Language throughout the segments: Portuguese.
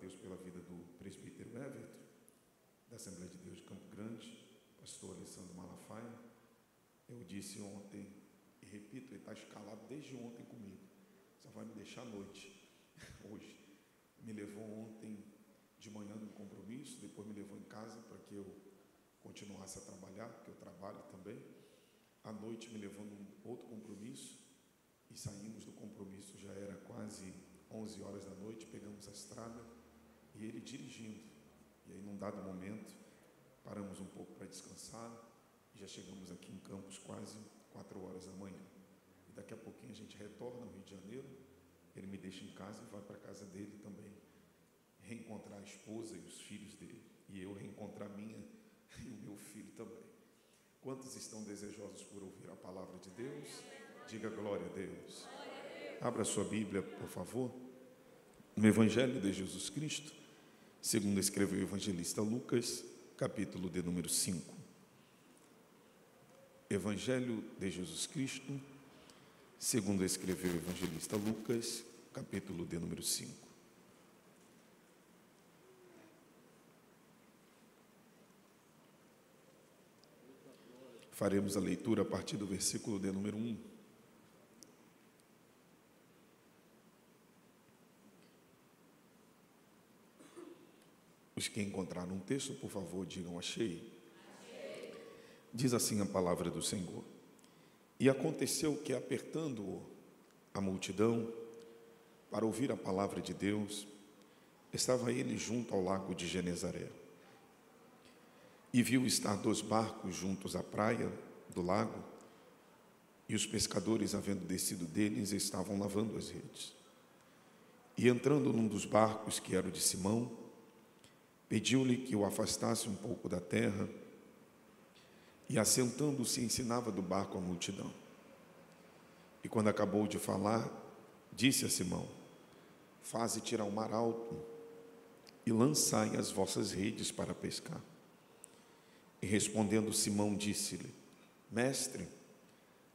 Deus pela vida do presbítero Everton, da Assembleia de Deus de Campo Grande, pastor Alessandro Malafaia. Eu disse ontem, e repito, ele está escalado desde ontem comigo, só vai me deixar à noite, hoje. Me levou ontem de manhã num compromisso, depois me levou em casa para que eu continuasse a trabalhar, porque eu trabalho também. À noite me levou num outro compromisso, e saímos do compromisso, já era quase 11 horas da noite, pegamos a estrada, e ele dirigindo. E aí, num dado momento, paramos um pouco para descansar, e já chegamos aqui em Campos quase 4 horas da manhã. E daqui a pouquinho a gente retorna ao Rio de Janeiro, ele me deixa em casa e vai para a casa dele também, reencontrar a esposa e os filhos dele, e eu reencontrar a minha e o meu filho também. Quantos estão desejosos por ouvir a palavra de Deus? Diga glória a Deus. Abra sua Bíblia, por favor, no Evangelho de Jesus Cristo, segundo escreveu o evangelista Lucas, capítulo de número 5. Evangelho de Jesus Cristo, segundo escreveu o evangelista Lucas, capítulo de número 5. Faremos a leitura a partir do versículo de número 1. Os que encontraram um texto, por favor, digam achei. Diz assim a palavra do Senhor. E aconteceu que, apertando-o a multidão para ouvir a palavra de Deus, estava ele junto ao lago de Genezaré. E viu estar 2 barcos juntos à praia do lago, e os pescadores, havendo descido deles, estavam lavando as redes. E entrando num dos barcos, que era o de Simão, pediu-lhe que o afastasse um pouco da terra, e assentando-se ensinava do barco a multidão. E quando acabou de falar, disse a Simão: faze-te ao mar alto, e lançai as vossas redes para pescar. E respondendo Simão, disse-lhe: Mestre,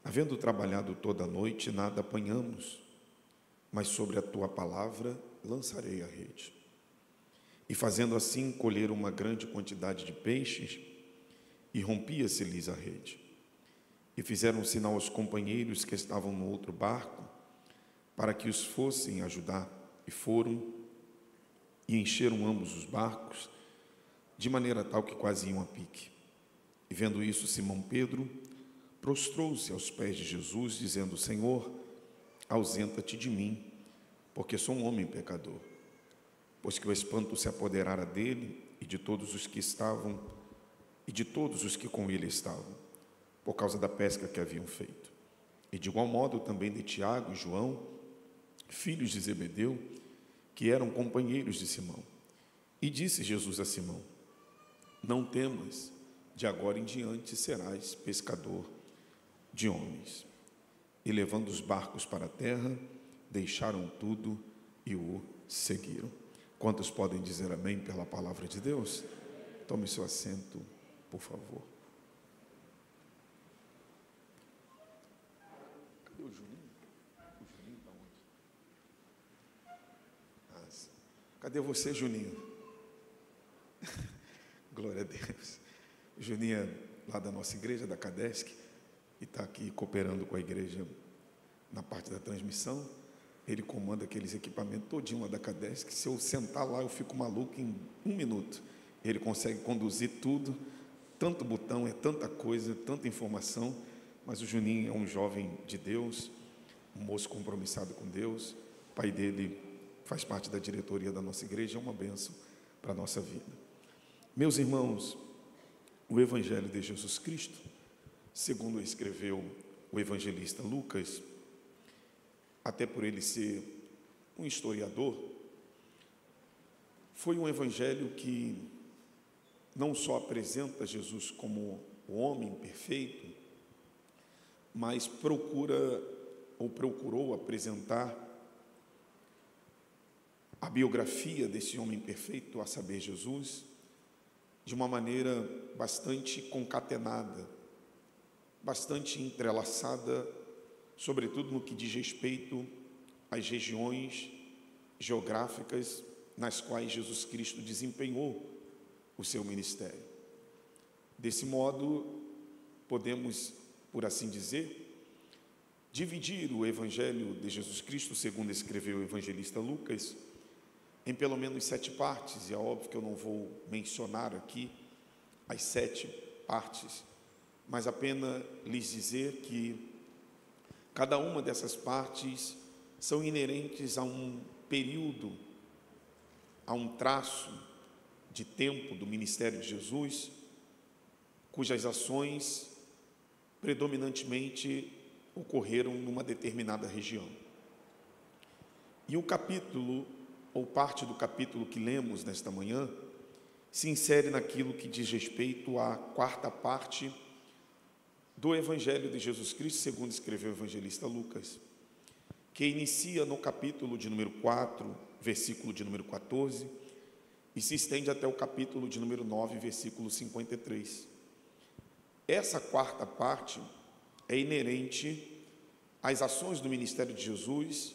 havendo trabalhado toda a noite, nada apanhamos, mas sobre a tua palavra lançarei a rede. E fazendo assim, colheram uma grande quantidade de peixes, e rompia-se-lhes a rede. E fizeram um sinal aos companheiros que estavam no outro barco, para que os fossem ajudar, e foram, e encheram ambos os barcos, de maneira tal que quase iam a pique. E vendo isso, Simão Pedro prostrou-se aos pés de Jesus, dizendo: Senhor, ausenta-te de mim, porque sou um homem pecador. Pois que o espanto se apoderara dele e de todos os que estavam, e de todos os que com ele estavam, por causa da pesca que haviam feito. E de igual modo também de Tiago e João, filhos de Zebedeu, que eram companheiros de Simão. E disse Jesus a Simão: não temas, de agora em diante serás pescador de homens. E levando os barcos para a terra, deixaram tudo e o seguiram. Quantos podem dizer amém pela palavra de Deus? Tome seu assento, por favor. Cadê o Juninho? O Juninho está onde? Cadê você, Juninho? Glória a Deus. O Juninho é lá da nossa igreja, da Cadesc, e está aqui cooperando com a igreja na parte da transmissão. Ele comanda aqueles equipamentos todinho lá da Cadesc. Se eu sentar lá, eu fico maluco em 1 minuto. Ele consegue conduzir tudo, tanto botão, é tanta coisa, tanta informação. Mas o Juninho é um jovem de Deus, um moço compromissado com Deus. O pai dele faz parte da diretoria da nossa igreja, é uma bênção para a nossa vida. Meus irmãos, o Evangelho de Jesus Cristo, segundo escreveu o evangelista Lucas, até por ele ser um historiador, foi um evangelho que não só apresenta Jesus como o homem perfeito, mas procurou apresentar a biografia desse homem perfeito, a saber, Jesus, de uma maneira bastante concatenada, bastante entrelaçada, sobretudo no que diz respeito às regiões geográficas nas quais Jesus Cristo desempenhou o seu ministério. Desse modo, podemos, por assim dizer, dividir o Evangelho de Jesus Cristo, segundo escreveu o evangelista Lucas, em pelo menos 7 partes, e é óbvio que eu não vou mencionar aqui as 7 partes, mas apenas lhes dizer que cada uma dessas partes são inerentes a um período, a um traço de tempo do ministério de Jesus, cujas ações predominantemente ocorreram numa determinada região. E o capítulo, ou parte do capítulo que lemos nesta manhã, se insere naquilo que diz respeito à 4ª parte do Evangelho de Jesus Cristo, segundo escreveu o evangelista Lucas, que inicia no capítulo de número 4, versículo de número 14, e se estende até o capítulo de número 9, versículo 53. Essa 4ª parte é inerente às ações do ministério de Jesus,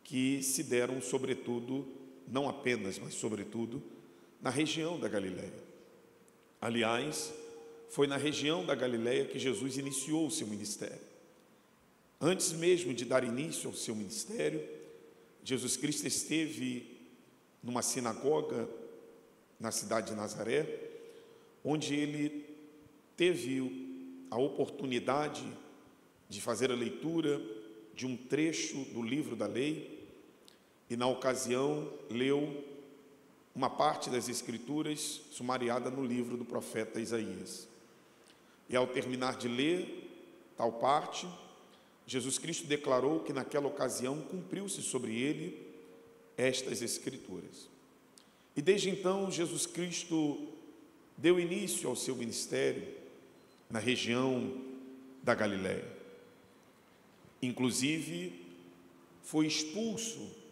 que se deram sobretudo, não apenas, mas sobretudo, na região da Galileia. Aliás, foi na região da Galileia que Jesus iniciou o seu ministério. Antes mesmo de dar início ao seu ministério, Jesus Cristo esteve numa sinagoga na cidade de Nazaré, onde ele teve a oportunidade de fazer a leitura de um trecho do livro da lei, e na ocasião leu uma parte das Escrituras sumariada no livro do profeta Isaías. E ao terminar de ler tal parte, Jesus Cristo declarou que naquela ocasião cumpriu-se sobre ele estas Escrituras. E desde então Jesus Cristo deu início ao seu ministério na região da Galileia. Inclusive, foi expulso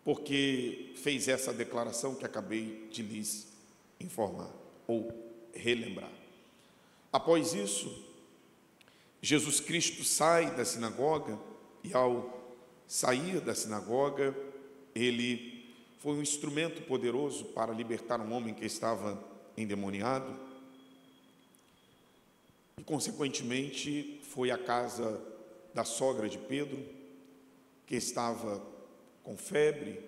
porque fez essa declaração que acabei de lhes informar ou relembrar. Após isso, Jesus Cristo sai da sinagoga e, ao sair da sinagoga, ele foi um instrumento poderoso para libertar um homem que estava endemoniado e, consequentemente, foi à casa da sogra de Pedro, que estava com febre,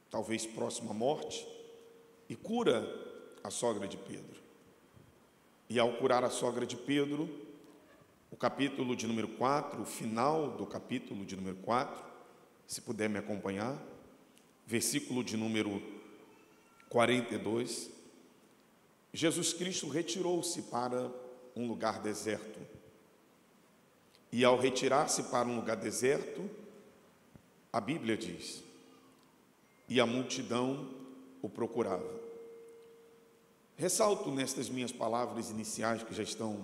talvez próximo à morte, e cura a sogra de Pedro. E ao curar a sogra de Pedro, o capítulo de número 4, o final do capítulo de número 4, se puder me acompanhar, versículo de número 42, Jesus Cristo retirou-se para um lugar deserto. E ao retirar-se para um lugar deserto, a Bíblia diz, e a multidão o procurava. Ressalto nestas minhas palavras iniciais, que já estão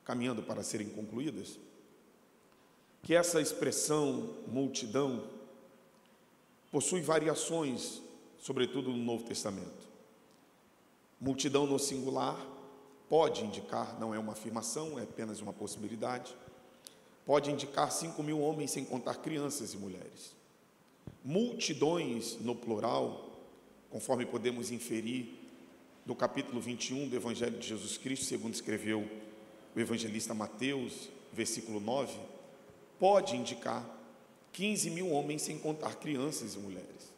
caminhando para serem concluídas, que essa expressão multidão possui variações, sobretudo no Novo Testamento. Multidão no singular pode indicar, não é uma afirmação, é apenas uma possibilidade, pode indicar 5.000 homens, sem contar crianças e mulheres. Multidões no plural, conforme podemos inferir do capítulo 21 do Evangelho de Jesus Cristo, segundo escreveu o evangelista Mateus, versículo 9, pode indicar 15.000 homens, sem contar crianças e mulheres.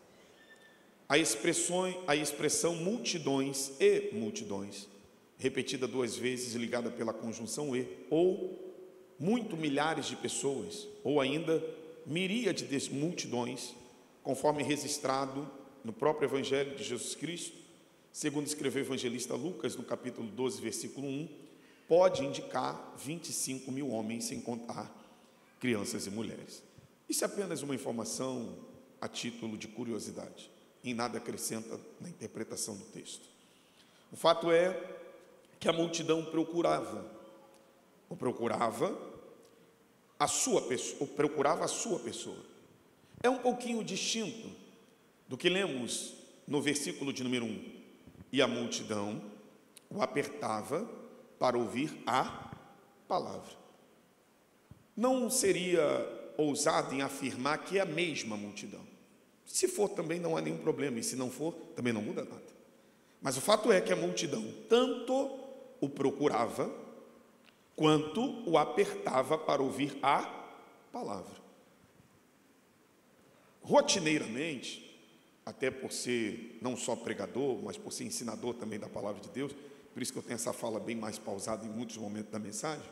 A expressão multidões e multidões, repetida 2 vezes, ligada pela conjunção e, ou muito milhares de pessoas, ou ainda miríade de multidões, conforme registrado no próprio Evangelho de Jesus Cristo, segundo escreveu o evangelista Lucas, no capítulo 12, versículo 1, pode indicar 25.000 homens, sem contar crianças e mulheres. Isso é apenas uma informação a título de curiosidade, em nada acrescenta na interpretação do texto. O fato é que a multidão procurava a sua pessoa. É um pouquinho distinto do que lemos no versículo de número 1. E a multidão o apertava para ouvir a palavra. Não seria ousado em afirmar que é a mesma multidão. Se for, também não há nenhum problema, e se não for, também não muda nada. Mas o fato é que a multidão tanto o procurava, quanto o apertava para ouvir a palavra. Rotineiramente, até por ser não só pregador, mas por ser ensinador também da palavra de Deus, por isso que eu tenho essa fala bem mais pausada em muitos momentos da mensagem,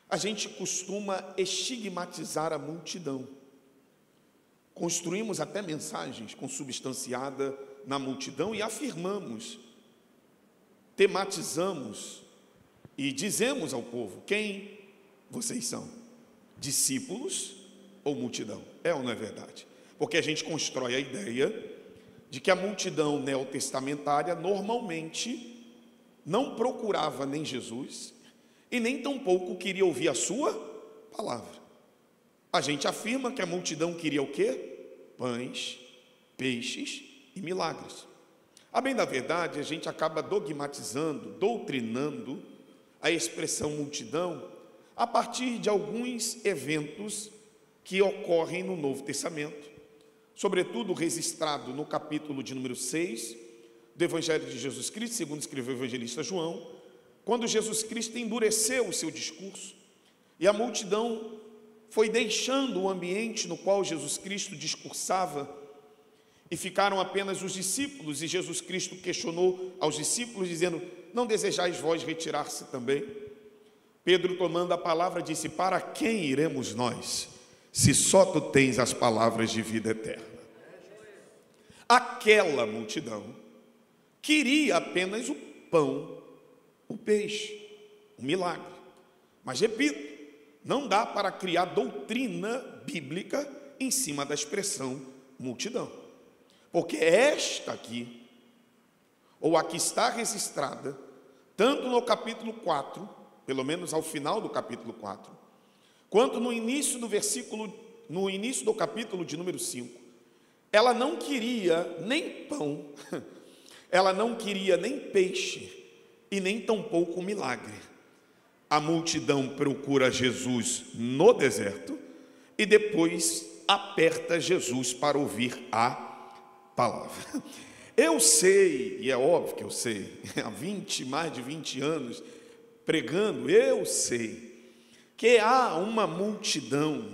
a gente costuma estigmatizar a multidão. Construímos até mensagens consubstanciadas na multidão e afirmamos, tematizamos e dizemos ao povo: quem vocês são? Discípulos ou multidão? É ou não é verdade? Porque a gente constrói a ideia de que a multidão neotestamentária normalmente não procurava nem Jesus e nem tampouco queria ouvir a sua palavra. A gente afirma que a multidão queria o quê? Pães, peixes e milagres. A bem da verdade, a gente acaba dogmatizando, doutrinando a expressão multidão a partir de alguns eventos que ocorrem no Novo Testamento, sobretudo registrado no capítulo de número 6 do Evangelho de Jesus Cristo, segundo escreveu o evangelista João, quando Jesus Cristo endureceu o seu discurso e a multidão foi deixando o ambiente no qual Jesus Cristo discursava e ficaram apenas os discípulos, e Jesus Cristo questionou aos discípulos, dizendo: não desejais vós retirar-se também? Pedro, tomando a palavra, disse: para quem iremos nós, se só tu tens as palavras de vida eterna? Aquela multidão queria apenas o pão, o peixe, o milagre. Mas repito, não dá para criar doutrina bíblica em cima da expressão multidão, porque esta aqui, ou aqui está registrada, tanto no capítulo 4, pelo menos ao final do capítulo 4, quanto no início do capítulo de número 5, ela não queria nem pão, ela não queria nem peixe, e nem tampouco milagre. A multidão procura Jesus no deserto e depois aperta Jesus para ouvir a palavra. Eu sei, e é óbvio que eu sei, há mais de 20 anos pregando, eu sei que há uma multidão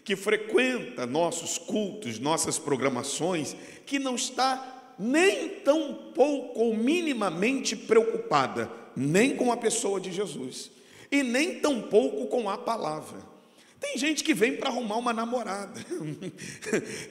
que frequenta nossos cultos, nossas programações, que não está nem tão pouco ou minimamente preocupada nem com a pessoa de Jesus e nem tão pouco com a palavra. Tem gente que vem para arrumar uma namorada,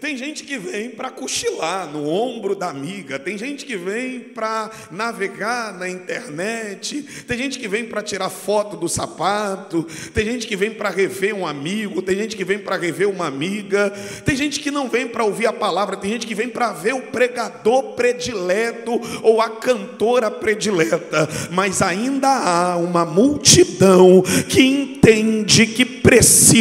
tem gente que vem para cochilar no ombro da amiga, tem gente que vem para navegar na internet, tem gente que vem para tirar foto do sapato, tem gente que vem para rever um amigo, tem gente que vem para rever uma amiga, tem gente que não vem para ouvir a palavra, tem gente que vem para ver o pregador predileto ou a cantora predileta. Mas ainda há uma multidão que entende que precisa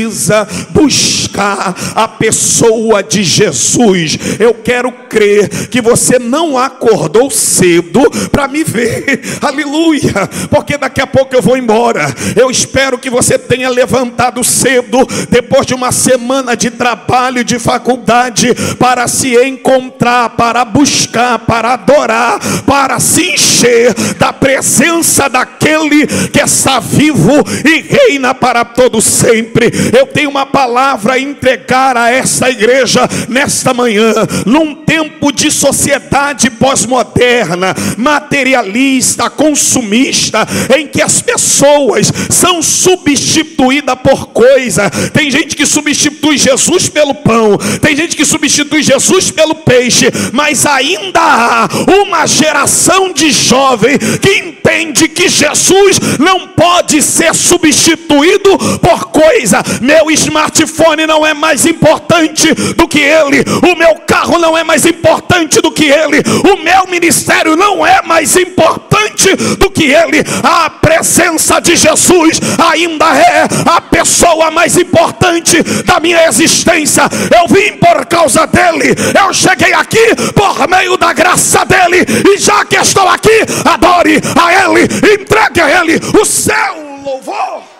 buscar a pessoa de Jesus. Eu quero crer que você não acordou cedo para me ver, aleluia, porque daqui a pouco eu vou embora. Eu espero que você tenha levantado cedo, depois de uma semana de trabalho e de faculdade, para se encontrar, para buscar, para adorar, para se encher da presença daquele que está vivo e reina para todo sempre. Eu tenho uma palavra a entregar a essa igreja nesta manhã. Num tempo de sociedade pós-moderna, materialista, consumista, em que as pessoas são substituídas por coisa. Tem gente que substitui Jesus pelo pão, tem gente que substitui Jesus pelo peixe, mas ainda há uma geração de jovem que entende que Jesus não pode ser substituído por coisa. Meu smartphone não é mais importante do que ele, o meu carro não é mais importante do que ele, o meu ministério não é mais importante do que ele. A presença de Jesus ainda é a pessoa mais importante da minha existência. Eu vim por causa dele, eu cheguei aqui por meio da graça dele, e já que estou aqui, adore a ele, entregue a ele o seu louvor.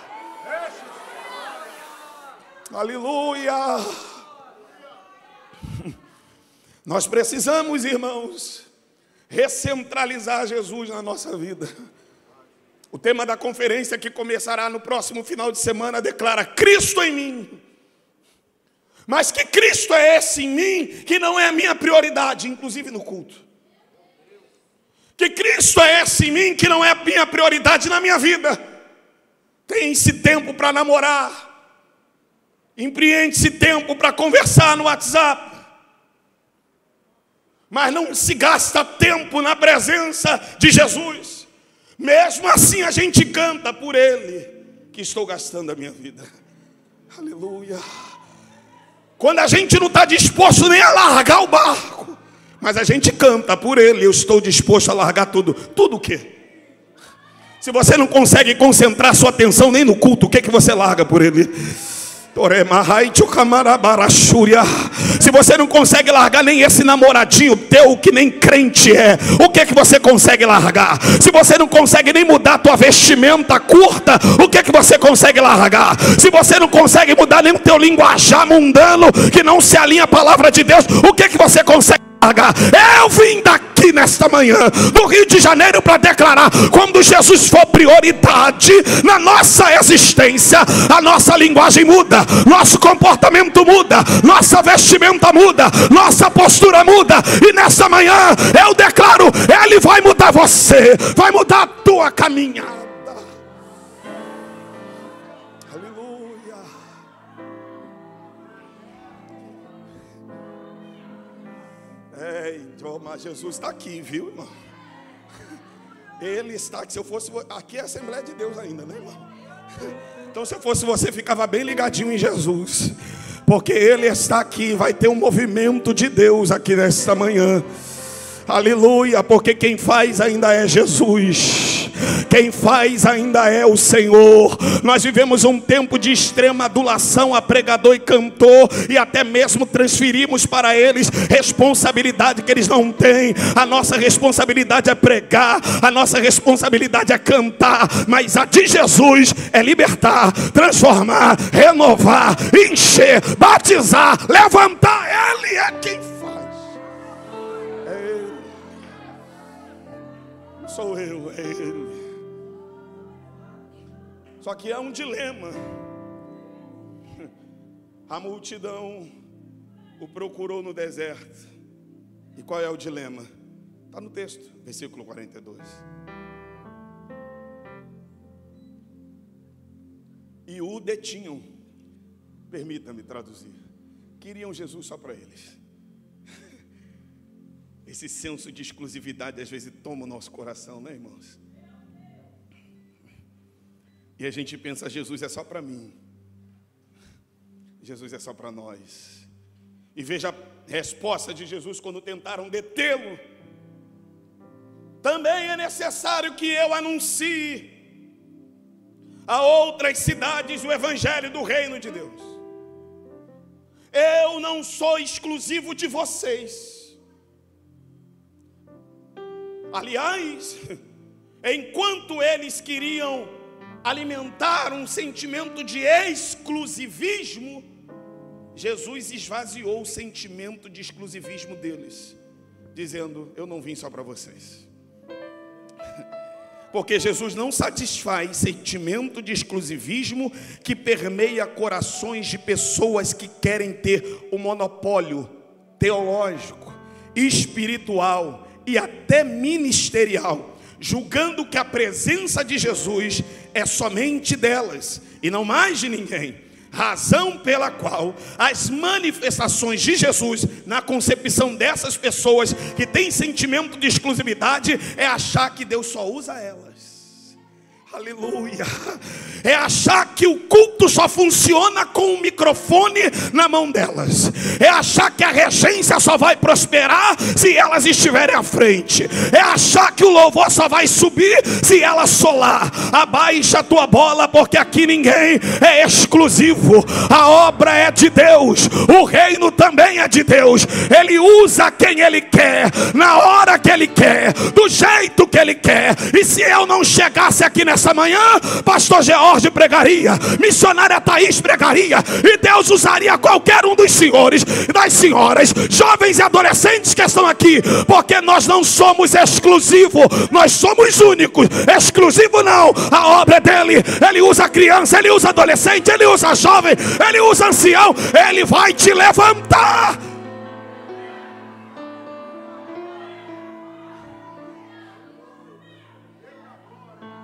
Aleluia. Nós precisamos, irmãos, recentralizar Jesus na nossa vida. O tema da conferência que começará no próximo final de semana declara: Cristo em mim. Mas que Cristo é esse em mim que não é a minha prioridade, inclusive no culto? Que Cristo é esse em mim que não é a minha prioridade na minha vida? Tem-se tempo para namorar, empreende-se tempo para conversar no WhatsApp, mas não se gasta tempo na presença de Jesus. Mesmo assim a gente canta por Ele que estou gastando a minha vida. Aleluia. Quando a gente não está disposto nem a largar o barco, mas a gente canta por Ele, eu estou disposto a largar tudo. Tudo o quê? Se você não consegue concentrar sua atenção nem no culto, o que você larga por Ele? Se você não consegue largar nem esse namoradinho teu que nem crente é, o que você consegue largar? Se você não consegue nem mudar a tua vestimenta curta, o que você consegue largar? Se você não consegue mudar nem o teu linguajar mundano que não se alinha à palavra de Deus, o que você consegue largar? Eu vim daqui nesta manhã do Rio de Janeiro para declarar: quando Jesus for prioridade na nossa existência, a nossa linguagem muda, nosso comportamento muda, nossa vestimenta muda, nossa postura muda. E nessa manhã eu declaro: Ele vai mudar você, vai mudar a tua caminhada. Aleluia. Mas Jesus está aqui, viu, irmão? Ele está aqui. Se eu fosse aqui, é a Assembleia de Deus ainda, né, irmão? Então, se eu fosse você, ficava bem ligadinho em Jesus, porque Ele está aqui. Vai ter um movimento de Deus aqui nesta manhã. Aleluia, porque quem faz ainda é Jesus, quem faz ainda é o Senhor. Nós vivemos um tempo de extrema adulação a pregador e cantor, e até mesmo transferimos para eles responsabilidade que eles não têm. A nossa responsabilidade é pregar, a nossa responsabilidade é cantar, mas a de Jesus é libertar, transformar, renovar, encher, batizar, levantar. Ele é quem faz. Sou eu, é Ele. Só que há um dilema. A multidão o procurou no deserto. E qual é o dilema? Está no texto, versículo 42. E o detinham. Permita-me traduzir. Queriam Jesus só para eles. Esse senso de exclusividade às vezes toma o nosso coração, né, irmãos? E a gente pensa: Jesus é só para mim, Jesus é só para nós. E veja a resposta de Jesus quando tentaram detê-lo: também é necessário que eu anuncie a outras cidades o evangelho do reino de Deus. Eu não sou exclusivo de vocês. Aliás, enquanto eles queriam alimentar um sentimento de exclusivismo, Jesus esvaziou o sentimento de exclusivismo deles, dizendo: eu não vim só para vocês. Porque Jesus não satisfaz sentimento de exclusivismo que permeia corações de pessoas que querem ter o monopólio teológico, espiritual e até ministerial, julgando que a presença de Jesus é somente delas e não mais de ninguém. Razão pela qual as manifestações de Jesus na concepção dessas pessoas que têm sentimento de exclusividade é achar que Deus só usa elas. Aleluia. É achar que o culto só funciona com o microfone na mão delas. É achar que a regência só vai prosperar se elas estiverem à frente. É achar que o louvor só vai subir se ela solar. Abaixa a tua bola, porque aqui ninguém é exclusivo. A obra é de Deus, o reino também é de Deus. Ele usa quem Ele quer, na hora que Ele quer, do jeito que Ele quer. E se eu não chegasse aqui nessa manhã, pastor George pregaria, missionário missionária Thaís pregaria, e Deus usaria qualquer um dos senhores e das senhoras, jovens e adolescentes que estão aqui, porque nós não somos exclusivos, nós somos únicos. Exclusivo não, a obra é dele. Ele usa criança, ele usa adolescente, ele usa jovem, ele usa ancião. Ele vai te levantar.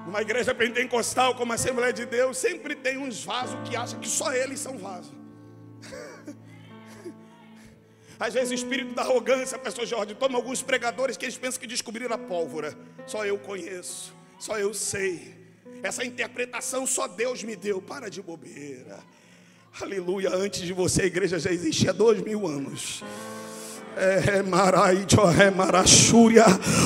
Uma igreja pentecostal como a Assembleia de Deus sempre tem uns vasos que acham que só eles são vasos. Às vezes o espírito da arrogância, pastor Jorge, toma alguns pregadores que eles pensam que descobriram a pólvora. Só eu conheço, só eu sei. Essa interpretação só Deus me deu. Para de bobeira. Aleluia, antes de você a igreja já existia há 2000 anos.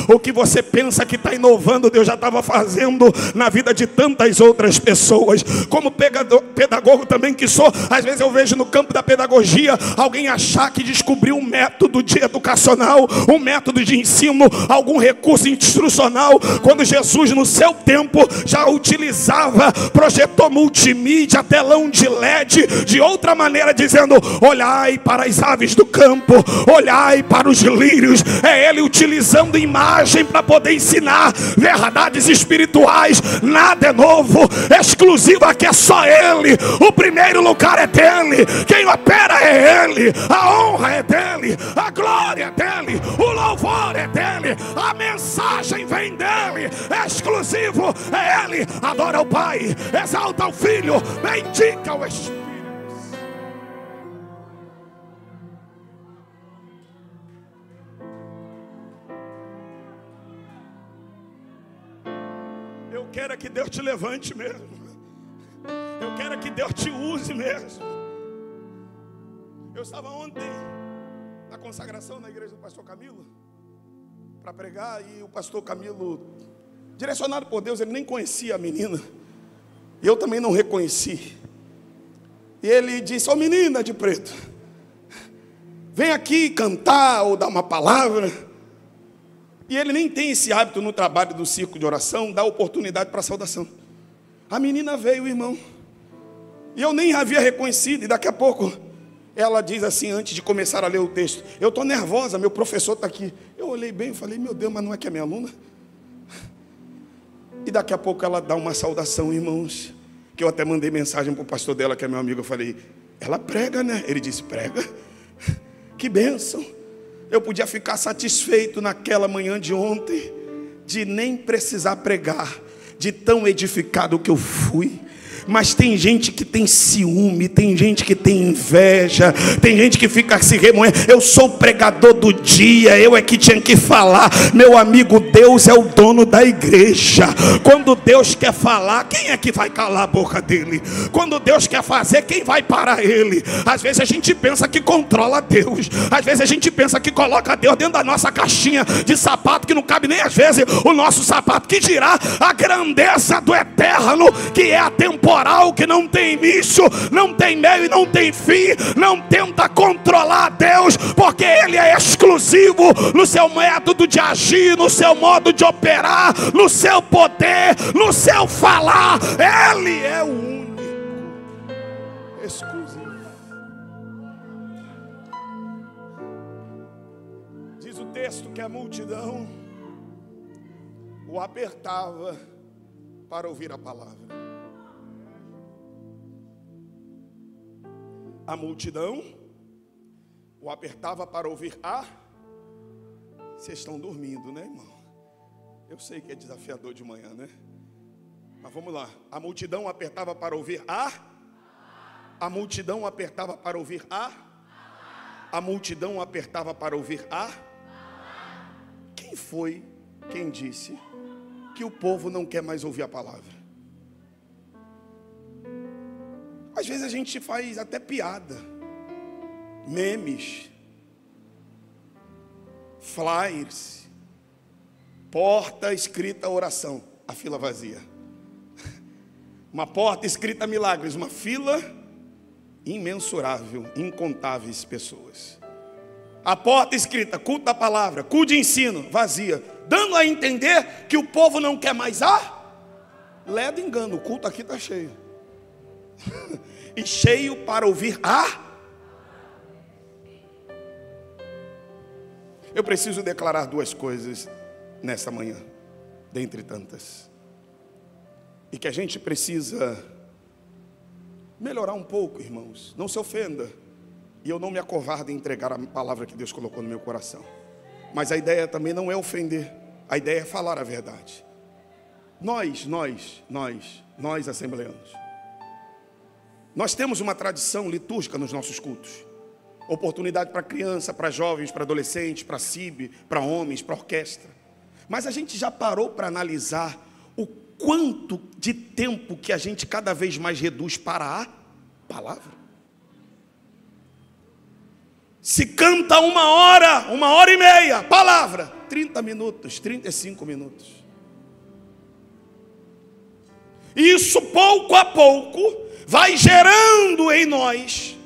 O que você pensa que está inovando, Deus já estava fazendo na vida de tantas outras pessoas. Como pedagogo também que sou, às vezes eu vejo no campo da pedagogia alguém achar que descobriu um método de educacional, um método de ensino, algum recurso instrucional, quando Jesus no seu tempo já utilizava projetor multimídia, telão de LED, de outra maneira, dizendo: olhai para as aves do campo, olhai para os lírios. É ele utilizando imagem para poder ensinar verdades espirituais. Nada é novo, exclusivo aqui é só ele. O primeiro lugar é dele, quem opera é ele, a honra é dele, a glória é dele, o louvor é dele, a mensagem vem dele, exclusivo é ele. Adora o Pai, exalta o Filho, bendiga o Espírito. Eu quero que Deus te levante mesmo. Eu quero que Deus te use mesmo. Eu estava ontem na consagração na igreja do pastor Camilo para pregar, e o pastor Camilo, direcionado por Deus, ele nem conhecia a menina, e eu também não reconheci. E ele disse: ó, menina de preto, vem aqui cantar ou dar uma palavra. E ele nem tem esse hábito no trabalho do círculo de oração, dar oportunidade para saudação. A menina veio, irmão, e eu nem havia reconhecido. E daqui a pouco ela diz assim, antes de começar a ler o texto: eu estou nervosa, meu professor está aqui. Eu olhei bem e falei: meu Deus, mas não é que é minha aluna? E daqui a pouco ela dá uma saudação, irmãos, que eu até mandei mensagem para o pastor dela, que é meu amigo. Eu falei: ela prega, né? Ele disse: prega. Que bênção. Eu podia ficar satisfeito naquela manhã de ontem, de nem precisar pregar, de tão edificado que eu fui. Mas tem gente que tem ciúme, tem gente que tem inveja, tem gente que fica se remoendo. Eu sou o pregador do dia, eu é que tinha que falar. Meu amigo, Deus é o dono da igreja. Quando Deus quer falar, quem é que vai calar a boca dele? Quando Deus quer fazer, quem vai parar ele? Às vezes a gente pensa que controla Deus, às vezes a gente pensa que coloca Deus dentro da nossa caixinha de sapato, que não cabe nem às vezes o nosso sapato. Que dirá a grandeza do eterno, que é atemporal, que não tem início, não tem meio e não tem fim. Não tenta controlar Deus, porque Ele é exclusivo no seu método de agir, no seu modo de operar, no seu poder, no seu falar. Ele é o único, exclusivo. Diz o texto que a multidão o apertava para ouvir a palavra. A multidão o apertava para ouvir a... Vocês estão dormindo, né, irmão? Eu sei que é desafiador de manhã, né? Mas vamos lá. A multidão apertava para ouvir a... A multidão apertava para ouvir a... A multidão apertava para ouvir a... Quem foi quem disse que o povo não quer mais ouvir a palavra? Às vezes a gente faz até piada, memes, flyers, porta escrita oração, a fila vazia. Uma porta escrita milagres, uma fila imensurável, incontáveis pessoas. A porta escrita culto da palavra, culto de ensino, vazia, dando a entender que o povo não quer mais ledo engano, o culto aqui está cheio. e cheio para ouvir Eu preciso declarar duas coisas nessa manhã, dentre tantas. E que a gente precisa melhorar um pouco, irmãos. Não se ofenda. E eu não me acovardo em entregar a palavra que Deus colocou no meu coração. Mas a ideia também não é ofender. A ideia é falar a verdade. Nós, assembleanos, nós temos uma tradição litúrgica nos nossos cultos. Oportunidade para criança, para jovens, para adolescentes, para CIB, para homens, para orquestra. Mas a gente já parou para analisar o quanto de tempo que a gente cada vez mais reduz para a palavra? Se canta 1 hora, 1h30, palavra, 30 minutos, 35 minutos. Isso pouco a pouco vai gerando em nós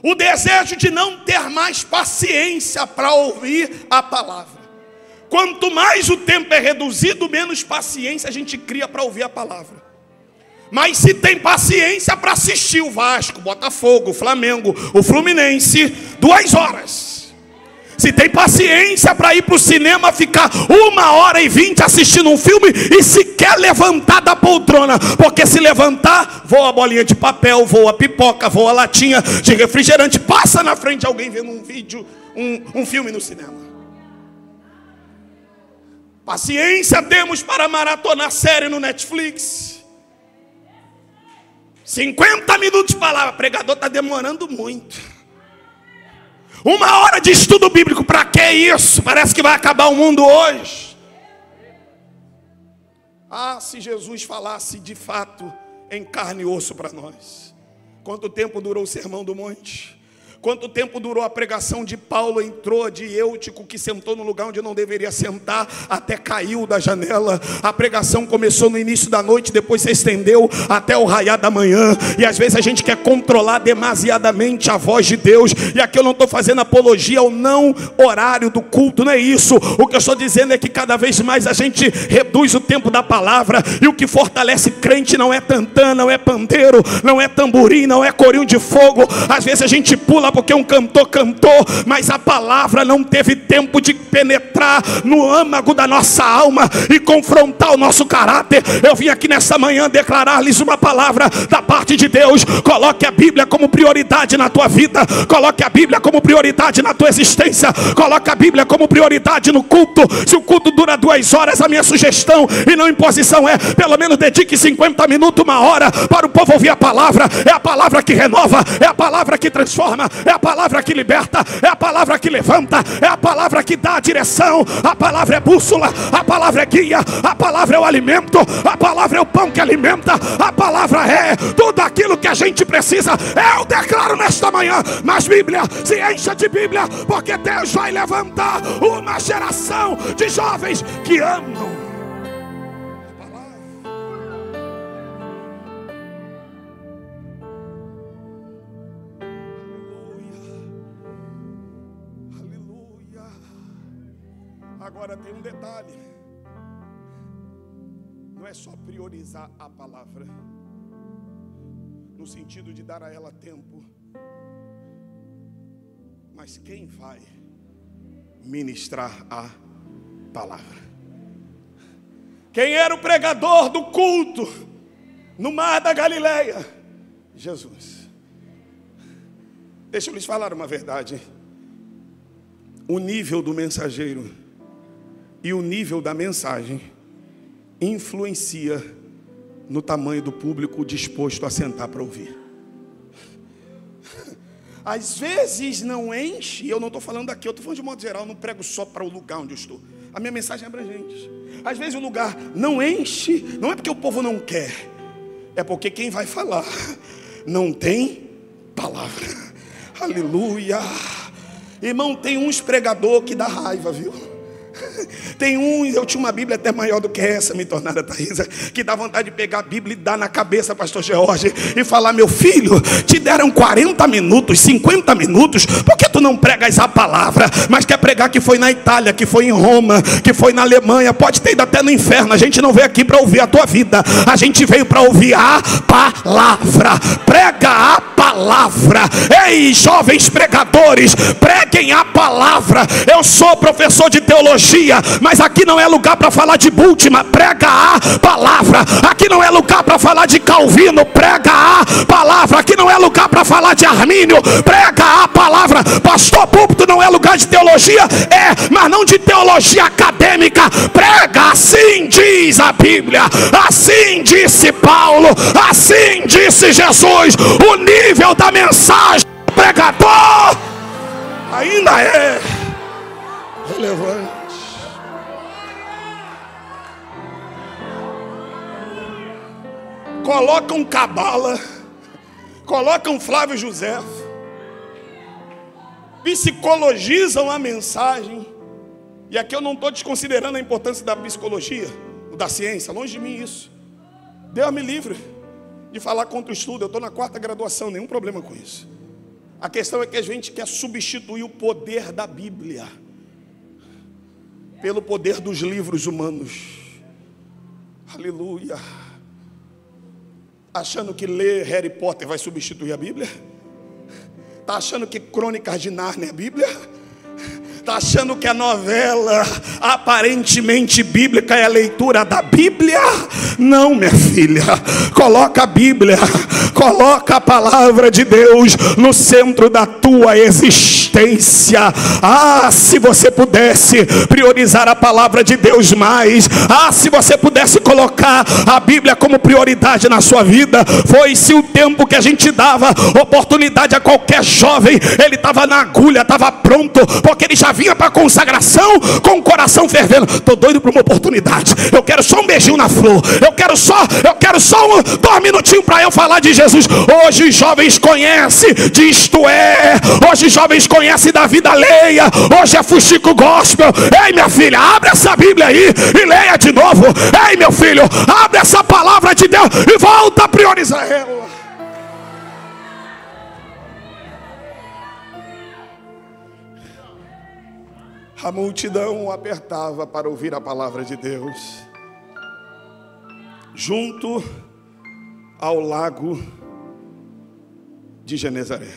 o desejo de não ter mais paciência para ouvir a palavra. Quanto mais o tempo é reduzido, menos paciência a gente cria para ouvir a palavra. Mas se tem paciência para assistir o Vasco, Botafogo, o Flamengo, o Fluminense, 2 horas. Se tem paciência para ir para o cinema, ficar 1h20 assistindo um filme e sequer levantar da poltrona, porque se levantar, voa a bolinha de papel, voa a pipoca, voa a latinha de refrigerante, passa na frente de alguém vendo um vídeo, um filme no cinema. Paciência temos para maratonar série no Netflix. 50 minutos de palavra, o pregador está demorando muito. 1 hora de estudo bíblico, para que isso? Parece que vai acabar o mundo hoje. Se Jesus falasse de fato em carne e osso para nós. Quanto tempo durou o Sermão do Monte? Quanto tempo durou a pregação de Paulo em Troa de Eutico, que sentou no lugar onde não deveria sentar, até caiu da janela. A pregação começou no início da noite, depois se estendeu até o raiar da manhã. E às vezes a gente quer controlar demasiadamente a voz de Deus. E aqui eu não estou fazendo apologia ao não horário do culto, não é isso. O que eu estou dizendo é que cada vez mais a gente reduz o tempo da palavra. E o que fortalece crente não é tantã, não é pandeiro, não é tamborim, não é corinho de fogo. Às vezes a gente pula porque um cantor cantou, mas a palavra não teve tempo de penetrar no âmago da nossa alma e confrontar o nosso caráter. Eu vim aqui nessa manhã declarar-lhes uma palavra da parte de Deus. Coloque a Bíblia como prioridade na tua vida, coloque a Bíblia como prioridade na tua existência, coloque a Bíblia como prioridade no culto. Se o culto dura 2 horas, a minha sugestão e não imposição é, pelo menos dedique 50 minutos, 1 hora para o povo ouvir a palavra. É a palavra que renova, é a palavra que transforma, é a palavra que liberta, é a palavra que levanta, é a palavra que dá a direção. A palavra é bússola, a palavra é guia, a palavra é o alimento, a palavra é o pão que alimenta, a palavra é tudo aquilo que a gente precisa. Eu declaro nesta manhã, mas Bíblia, se encha de Bíblia, porque Deus vai levantar uma geração de jovens que amam. Agora tem um detalhe. Não é só priorizar a palavra, no sentido de dar a ela tempo, mas quem vai ministrar a palavra? Quem era o pregador do culto no mar da Galileia? Jesus. Deixa eu lhes falar uma verdade. O nível do mensageiro e o nível da mensagem influencia no tamanho do público disposto a sentar para ouvir. Às vezes não enche, e eu não estou falando aqui, eu estou falando de modo geral, eu não prego só para o lugar onde eu estou. A minha mensagem é abrangente. Às vezes o lugar não enche, não é porque o povo não quer, é porque quem vai falar não tem palavra. Aleluia. Irmão, tem uns pregador que dá raiva, viu? Tem uns, eu tinha uma Bíblia até maior do que essa, me tornada Thaisa, que dá vontade de pegar a Bíblia e dar na cabeça, pastor George, e falar: meu filho, te deram 40 minutos, 50 minutos, por que tu não pregas a palavra? Mas quer pregar que foi na Itália, que foi em Roma, que foi na Alemanha, pode ter ido até no inferno. A gente não veio aqui para ouvir a tua vida, a gente veio para ouvir a palavra. Prega a palavra. Ei, jovens pregadores, preguem a palavra. Eu sou professor de teologia, mas aqui não é lugar para falar de Bultmann. Prega a palavra. Aqui não é lugar para falar de Calvino. Prega a palavra. Aqui não é lugar para falar de Armínio. Prega a palavra. Pastor, púlpito não é lugar de teologia, mas não de teologia acadêmica. Prega, assim diz a Bíblia, assim disse Paulo, assim disse Jesus. O nível da mensagem do pregador ainda é relevante. Colocam Cabala, colocam Flávio José, psicologizam a mensagem. E aqui eu não estou desconsiderando a importância da psicologia, da ciência, longe de mim isso. Deus me livre de falar contra o estudo, eu estou na 4ª graduação, nenhum problema com isso. A questão é que a gente quer substituir o poder da Bíblia pelo poder dos livros humanos. Aleluia. Achando que ler Harry Potter vai substituir a Bíblia? Está achando que Crônicas de Nárnia é a Bíblia? Está achando que a novela aparentemente bíblica é a leitura da Bíblia? Não, minha filha. Coloca a Bíblia, coloca a palavra de Deus no centro da tua existência. Ah, se você pudesse priorizar a palavra de Deus mais. Ah, se você pudesse colocar a Bíblia como prioridade na sua vida. Foi-se o tempo que a gente dava oportunidade a qualquer jovem. Ele estava na agulha, estava pronto, porque ele já vinha para a consagração com o coração fervendo. Estou doido para uma oportunidade. Eu quero só um beijinho na flor. Eu quero só 2 minutinhos para eu falar de Jesus. Hoje os jovens conhecem de Isto É. Hoje os jovens conhecem da Vida Alheia. Hoje é fuxico gospel. Ei, minha filha, abre essa Bíblia aí e leia de novo. Ei, meu filho, abre essa palavra de Deus e volta a priorizar ela. A multidão apertava para ouvir a palavra de Deus, junto ao lago de Genezaré.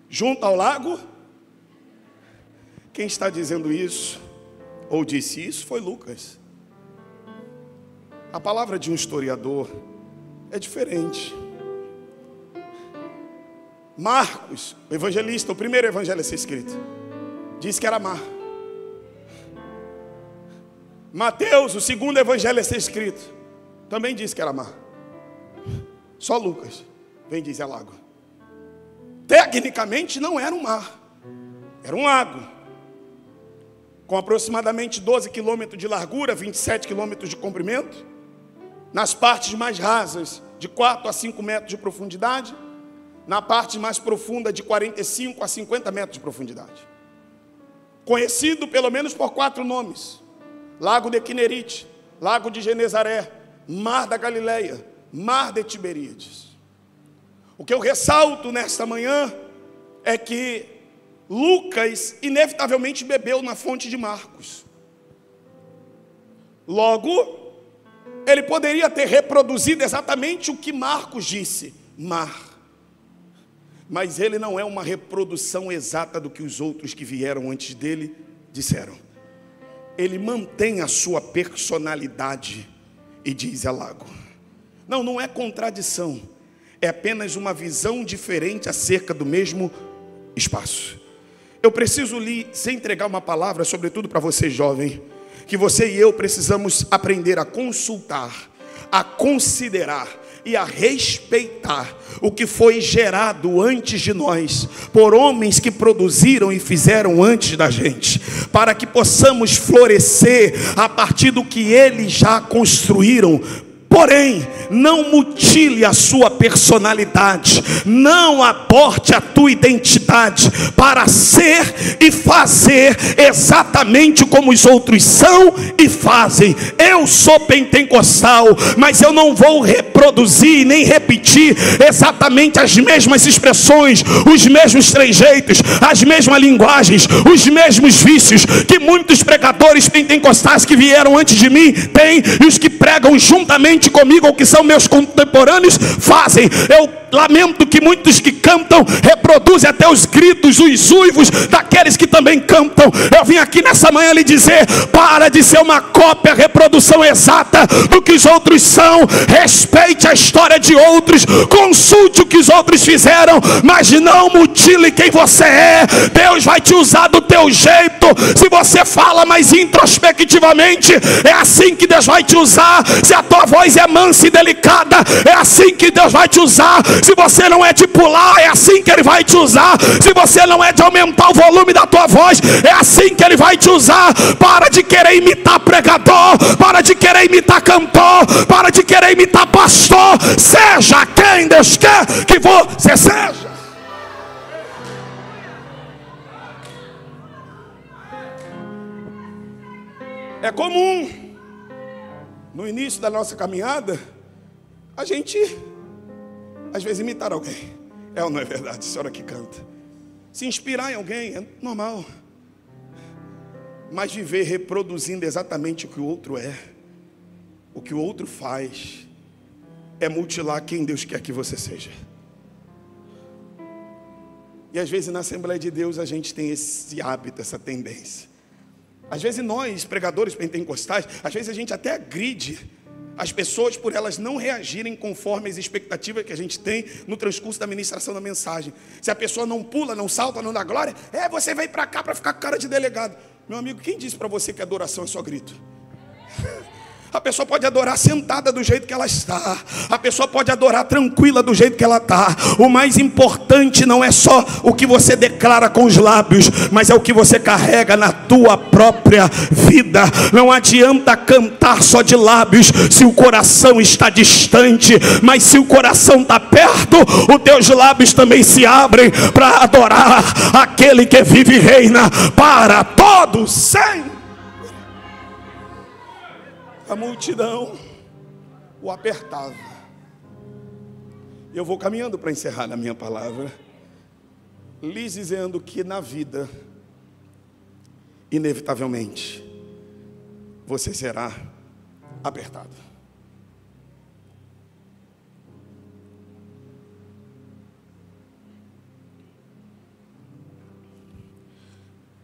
Junto ao lago? Quem está dizendo isso, ou disse isso, foi Lucas. A palavra de um historiador é diferente. Marcos, o evangelista, o primeiro evangelho a ser escrito, diz que era mar. Mateus, o segundo evangelho a ser escrito, também diz que era mar. Só Lucas vem dizer lago. Tecnicamente não era um mar, era um lago, com aproximadamente 12 quilômetros de largura, 27 quilômetros de comprimento, nas partes mais rasas de 4 a 5 metros de profundidade, na parte mais profunda de 45 a 50 metros de profundidade. Conhecido pelo menos por 4 nomes: Lago de Quinerite, Lago de Genezaré, Mar da Galileia, Mar de Tiberíades. O que eu ressalto nesta manhã é que Lucas inevitavelmente bebeu na fonte de Marcos. Logo, ele poderia ter reproduzido exatamente o que Marcos disse: mar. Mas ele não é uma reprodução exata do que os outros que vieram antes dele disseram. Ele mantém a sua personalidade e diz: é lago. Não é contradição, é apenas uma visão diferente acerca do mesmo espaço. Eu preciso lhe entregar uma palavra, sobretudo para você jovem, que você e eu precisamos aprender a consultar, a considerar e a respeitar o que foi gerado antes de nós, por homens que produziram e fizeram antes da gente, para que possamos florescer a partir do que eles já construíram Porém, não mutile a sua personalidade, não aborte a tua identidade para ser e fazer exatamente como os outros são e fazem. Eu sou pentecostal, mas eu não vou reproduzir nem repetir exatamente as mesmas expressões, os mesmos trejeitos, as mesmas linguagens, os mesmos vícios que muitos pregadores pentecostais que vieram antes de mim têm, e os que pregam juntamente comigo, ou que são meus contemporâneos, fazem. Eu lamento que muitos que cantam reproduzem até os gritos, os uivos daqueles que também cantam. Eu vim aqui nessa manhã lhe dizer: para de ser uma cópia, reprodução exata do que os outros são. Respeite a história de outros, consulte o que os outros fizeram, mas não mutile quem você é. Deus vai te usar do teu jeito. Se você fala mais introspectivamente, é assim que Deus vai te usar. Se a tua voz é mansa e delicada, é assim que Deus vai te usar. Se você não é de pular, é assim que Ele vai te usar. Se você não é de aumentar o volume da tua voz, é assim que Ele vai te usar. Para de querer imitar pregador, para de querer imitar cantor, para de querer imitar pastor. Seja quem Deus quer que você seja. É comum no início da nossa caminhada a gente às vezes imitar alguém. É ou não é verdade, a senhora que canta? Se inspirar em alguém é normal. Mas viver reproduzindo exatamente o que o outro é, o que o outro faz, é mutilar quem Deus quer que você seja. E às vezes na Assembleia de Deus a gente tem esse hábito, essa tendência. Às vezes nós, pregadores pentecostais, às vezes a gente até agride as pessoas por elas não reagirem conforme as expectativas que a gente tem no transcurso da ministração da mensagem. Se a pessoa não pula, não salta, não dá glória, você veio para cá para ficar com cara de delegado. Meu amigo, quem disse para você que adoração é só grito? A pessoa pode adorar sentada do jeito que ela está. A pessoa pode adorar tranquila do jeito que ela está. O mais importante não é só o que você declara com os lábios, mas é o que você carrega na tua própria vida. Não adianta cantar só de lábios se o coração está distante. Mas se o coração está perto, os teus lábios também se abrem para adorar aquele que vive e reina para todos sempre. A multidão o apertava. Eu vou caminhando para encerrar na minha palavra, lhes dizendo que na vida, inevitavelmente, você será apertado.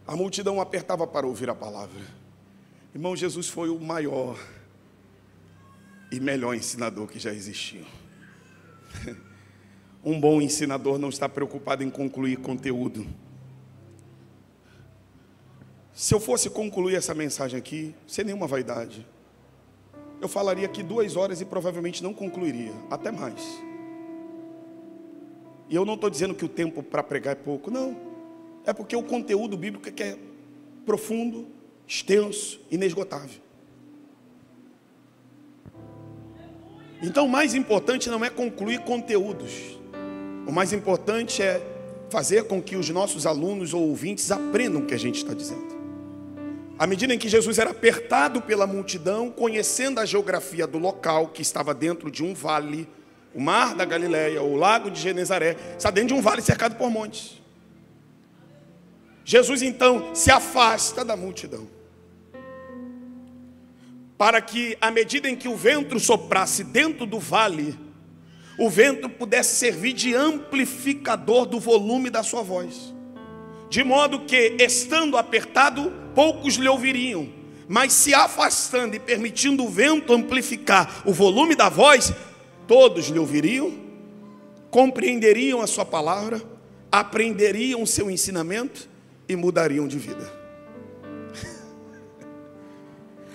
A multidão apertava para ouvir a palavra. Irmão, Jesus foi o maior e melhor ensinador que já existiu. Um bom ensinador não está preocupado em concluir conteúdo. Se eu fosse concluir essa mensagem aqui, sem nenhuma vaidade, eu falaria aqui 2 horas e provavelmente não concluiria, até mais. E eu não estou dizendo que o tempo para pregar é pouco, não. É porque o conteúdo bíblico é profundo, extenso, inesgotável. Então o mais importante não é concluir conteúdos. O mais importante é fazer com que os nossos alunos ou ouvintes aprendam o que a gente está dizendo. À medida em que Jesus era apertado pela multidão, conhecendo a geografia do local, que estava dentro de um vale, o mar da Galileia, o lago de Genezaré, está dentro de um vale cercado por montes. Jesus então se afasta da multidão, para que, à medida em que o vento soprasse dentro do vale, o vento pudesse servir de amplificador do volume da sua voz, de modo que, estando apertado, poucos lhe ouviriam, mas se afastando e permitindo o vento amplificar o volume da voz, todos lhe ouviriam, compreenderiam a sua palavra, aprenderiam o seu ensinamento e mudariam de vida.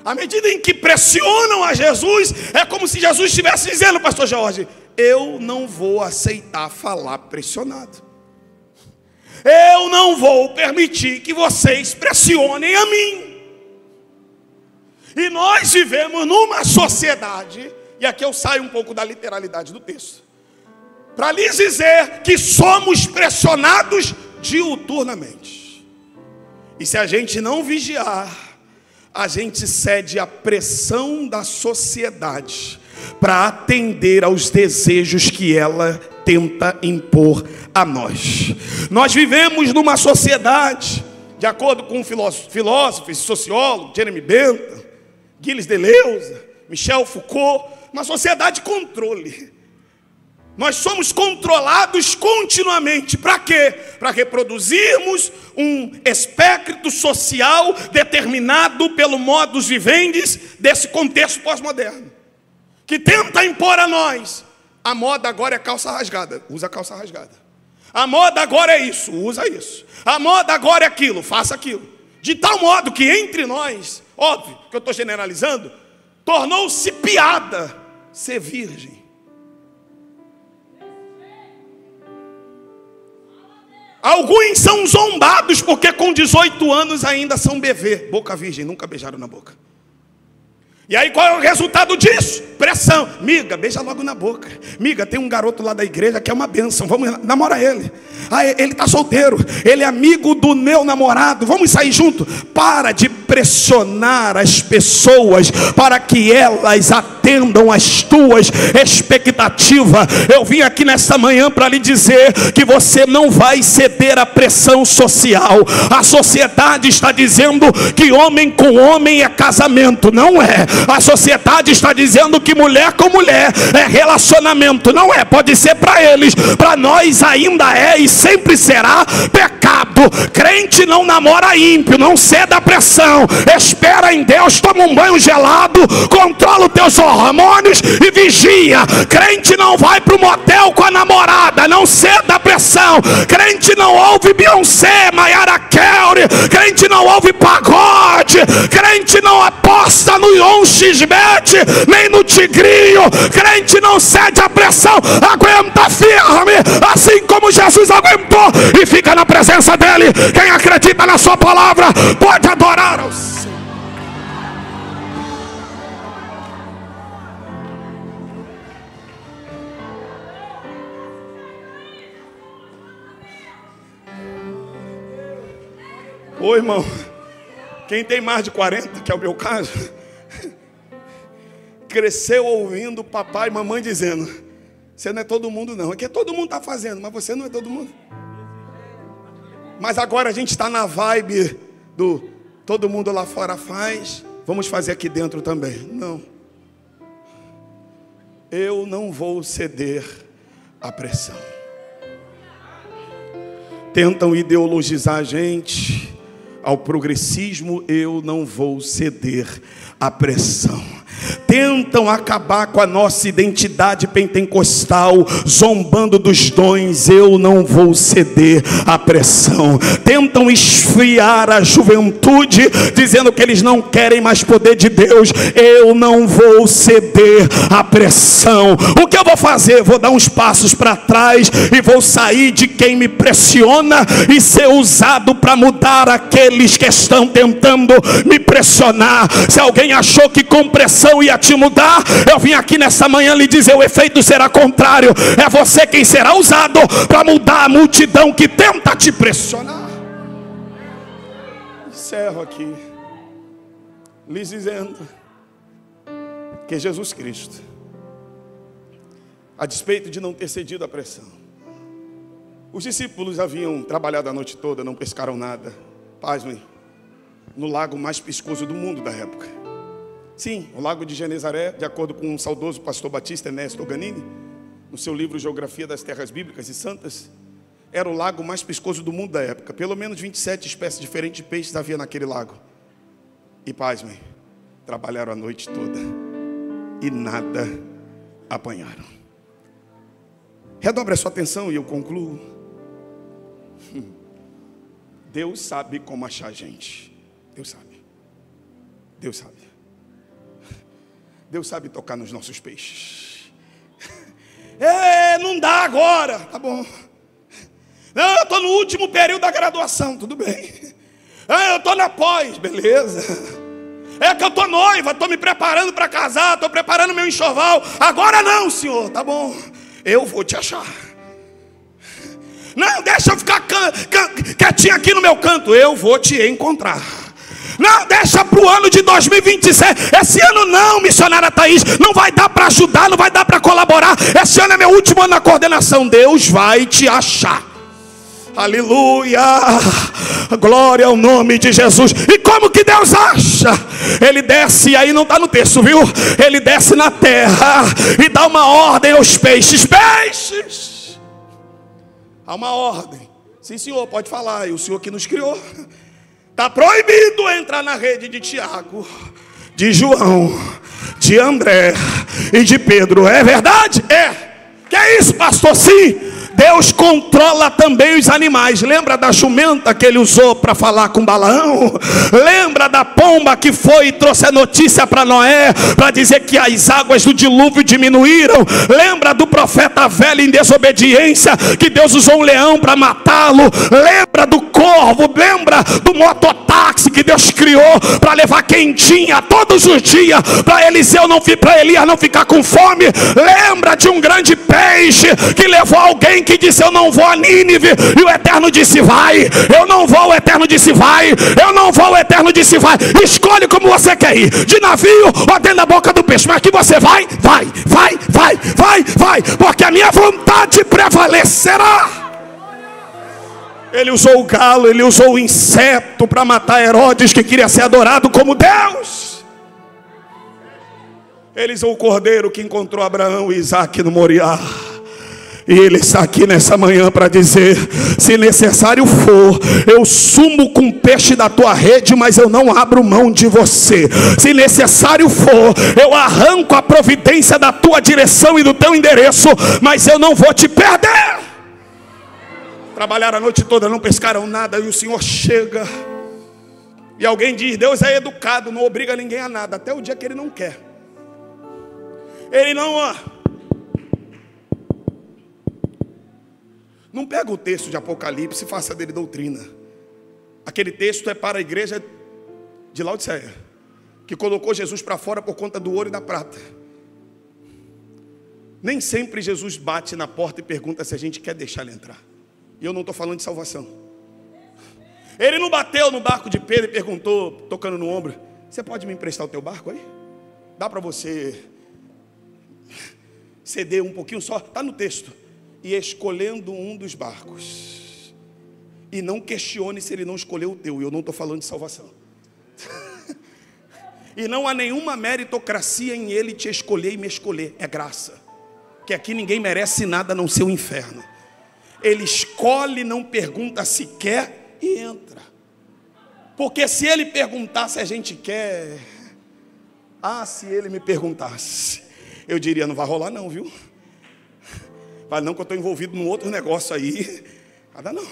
À medida em que pressionam a Jesus, é como se Jesus estivesse dizendo: pastor Jorge, eu não vou aceitar falar pressionado. Eu não vou permitir que vocês pressionem a mim. E nós vivemos numa sociedade e aqui eu saio um pouco da literalidade do texto, para lhes dizer que somos pressionados diuturnamente. E se a gente não vigiar, a gente cede à pressão da sociedade para atender aos desejos que ela tenta impor a nós. Nós vivemos numa sociedade, de acordo com filósofos, sociólogos, Jeremy Bentham, Gilles Deleuze, Michel Foucault, uma sociedade de controle. Nós somos controlados continuamente. Para quê? Para reproduzirmos um espectro social determinado pelo modus vivendi desse contexto pós-moderno, que tenta impor a nós: a moda agora é calça rasgada, usa calça rasgada. A moda agora é isso, usa isso. A moda agora é aquilo, faça aquilo. De tal modo que entre nós, óbvio que eu estou generalizando, tornou-se piada ser virgem. Alguns são zombados porque com 18 anos ainda são bebê. Boca virgem, nunca beijaram na boca. E aí qual é o resultado disso? Pressão. Miga, beija logo na boca. Miga, tem um garoto lá da igreja que é uma bênção, vamos namorar ele. Ah, ele está solteiro, ele é amigo do meu namorado, vamos sair junto. Para de pressionar as pessoas para que elas atendam às tuas expectativas. Eu vim aqui nesta manhã para lhe dizer que você não vai ceder à pressão social. A sociedade está dizendo que homem com homem é casamento, não é. A sociedade está dizendo que mulher com mulher é relacionamento, não é. Pode ser para eles, para nós ainda é e sempre será pecado. Crente não namora ímpio, não ceda à pressão, espera em Deus, toma um banho gelado, controla os teus hormônios e vigia. Crente não vai para o motel com a namorada, não ceda à pressão. Crente não ouve Beyoncé, Mariah Carey, crente não ouve pagode, crente não aposta no 11xBet, nem no tigrinho. Crente não cede à pressão, aguenta firme, assim como Jesus aguentou e fica na presença dele. Quem acredita na sua palavra pode adorar ao Senhor. Ô irmão, quem tem mais de 40, que é o meu caso, cresceu ouvindo papai e mamãe dizendo: você não é todo mundo não. É que todo mundo está fazendo, mas você não é todo mundo. Mas agora a gente está na vibe do todo mundo lá fora faz, vamos fazer aqui dentro também. Não. Eu não vou ceder à pressão. Tentam ideologizar a gente ao progressismo, eu não vou ceder à pressão. Tentam acabar com a nossa identidade pentecostal, zombando dos dons, eu não vou ceder à pressão. Tentam esfriar a juventude, dizendo que eles não querem mais poder de Deus, eu não vou ceder à pressão. O que eu vou fazer? Vou dar uns passos para trás e vou sair de quem me pressiona e ser usado para mudar aqueles que estão tentando me pressionar. Se alguém achou que com pressão ia te mudar, eu vim aqui nessa manhã lhe dizer: o efeito será contrário. É você quem será usado para mudar a multidão que tenta te pressionar. Encerro aqui lhes dizendo que Jesus Cristo, a despeito de não ter cedido à pressão, os discípulos haviam trabalhado a noite toda, não pescaram nada. Pasmem, no lago mais piscoso do mundo da época. Sim, o lago de Genezaré, de acordo com o saudoso pastor batista Ernesto Oganini, no seu livro Geografia das Terras Bíblicas e Santas, era o lago mais piscoso do mundo da época. Pelo menos 27 espécies diferentes de peixes havia naquele lago. E pasmem, trabalharam a noite toda e nada apanharam. Redobre a sua atenção e eu concluo. Deus sabe como achar a gente. Deus sabe. Deus sabe. Deus sabe tocar nos nossos peixes. Não dá agora. Tá bom. Não, eu estou no último período da graduação. Tudo bem. Eu estou na pós. Beleza. É que eu estou noiva, estou me preparando para casar, estou preparando meu enxoval. Agora não, Senhor, tá bom, eu vou te achar. Não, deixa eu ficar quietinho aqui no meu canto, eu vou te encontrar. Não, deixa para o ano de 2027. Esse ano não, missionária Thaís, não vai dar para ajudar, não vai dar para colaborar. Esse ano é meu último ano na coordenação. Deus vai te achar. Aleluia, glória ao nome de Jesus. E como que Deus acha? Ele desce, aí não está no texto, viu? Ele desce na terra e dá uma ordem aos peixes. Peixes! Há uma ordem. Sim, senhor, pode falar. E o senhor que nos criou. Está proibido entrar na rede de Tiago, de João, de André e de Pedro. É verdade? É. Que é isso, pastor? Sim. Deus controla também os animais. Lembra da jumenta que ele usou para falar com Balaão? Lembra da pomba que foi e trouxe a notícia para Noé, para dizer que as águas do dilúvio diminuíram? Lembra do profeta velho em desobediência, que Deus usou um leão para matá-lo? Lembra do corvo? Lembra do mototáxi que Deus criou para levar quentinha todos os dias, para Elias não ficar com fome? Lembra de um grande peixe que levou alguém que disse: eu não vou a Nínive, e o Eterno disse: vai. Eu não vou, o Eterno disse: vai. Eu não vou, o Eterno disse: vai. Escolhe como você quer ir, de navio ou dentro da boca do peixe, mas que você vai, porque a minha vontade prevalecerá. Ele usou o galo, ele usou o inseto para matar Herodes, que queria ser adorado como Deus. Ele usou o cordeiro que encontrou Abraão e Isaac no Moriá. E ele está aqui nessa manhã para dizer: se necessário for, eu sumo com peixe da tua rede, mas eu não abro mão de você. Se necessário for, eu arranco a providência da tua direção e do teu endereço, mas eu não vou te perder. Trabalharam a noite toda, não pescaram nada, e o Senhor chega. E alguém diz: Deus é educado, não obriga ninguém a nada, até o dia que ele não quer. Ele não pega o texto de Apocalipse e faça dele doutrina. Aquele texto é para a igreja de Laodiceia, que colocou Jesus para fora por conta do ouro e da prata. Nem sempre Jesus bate na porta e pergunta se a gente quer deixar ele entrar. E eu não estou falando de salvação. Ele não bateu no barco de Pedro e perguntou, tocando no ombro: você pode me emprestar o teu barco aí? Dá para você ceder um pouquinho só? Está no texto. E escolhendo um dos barcos. E não questione se ele não escolheu o teu. Eu não estou falando de salvação. E não há nenhuma meritocracia em ele te escolher e me escolher. É graça. Que aqui ninguém merece nada a não ser o inferno. Ele escolhe, não pergunta se quer e entra. Porque se ele perguntasse se a gente quer... se ele me perguntasse, eu diria: não vai rolar não, viu? Mas não, que eu estou envolvido num outro negócio aí. Nada não.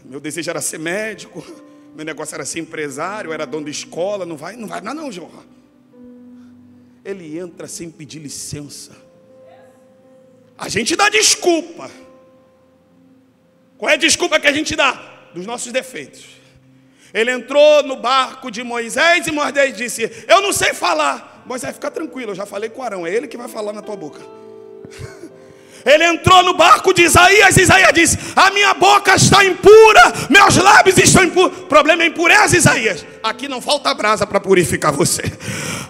Meu desejo era ser médico, meu negócio era ser empresário, eu era dono de escola. Não vai não, João. Ele entra sem pedir licença. A gente dá desculpa. Qual é a desculpa que a gente dá? Dos nossos defeitos. Ele entrou no barco de Moisés e Moisés disse: eu não sei falar. Moisés, fica tranquilo, eu já falei com Arão, é ele que vai falar na tua boca. Ele entrou no barco de Isaías, e Isaías disse: a minha boca está impura, meus lábios estão impuros. O problema é impureza, Isaías. Aqui não falta brasa para purificar você.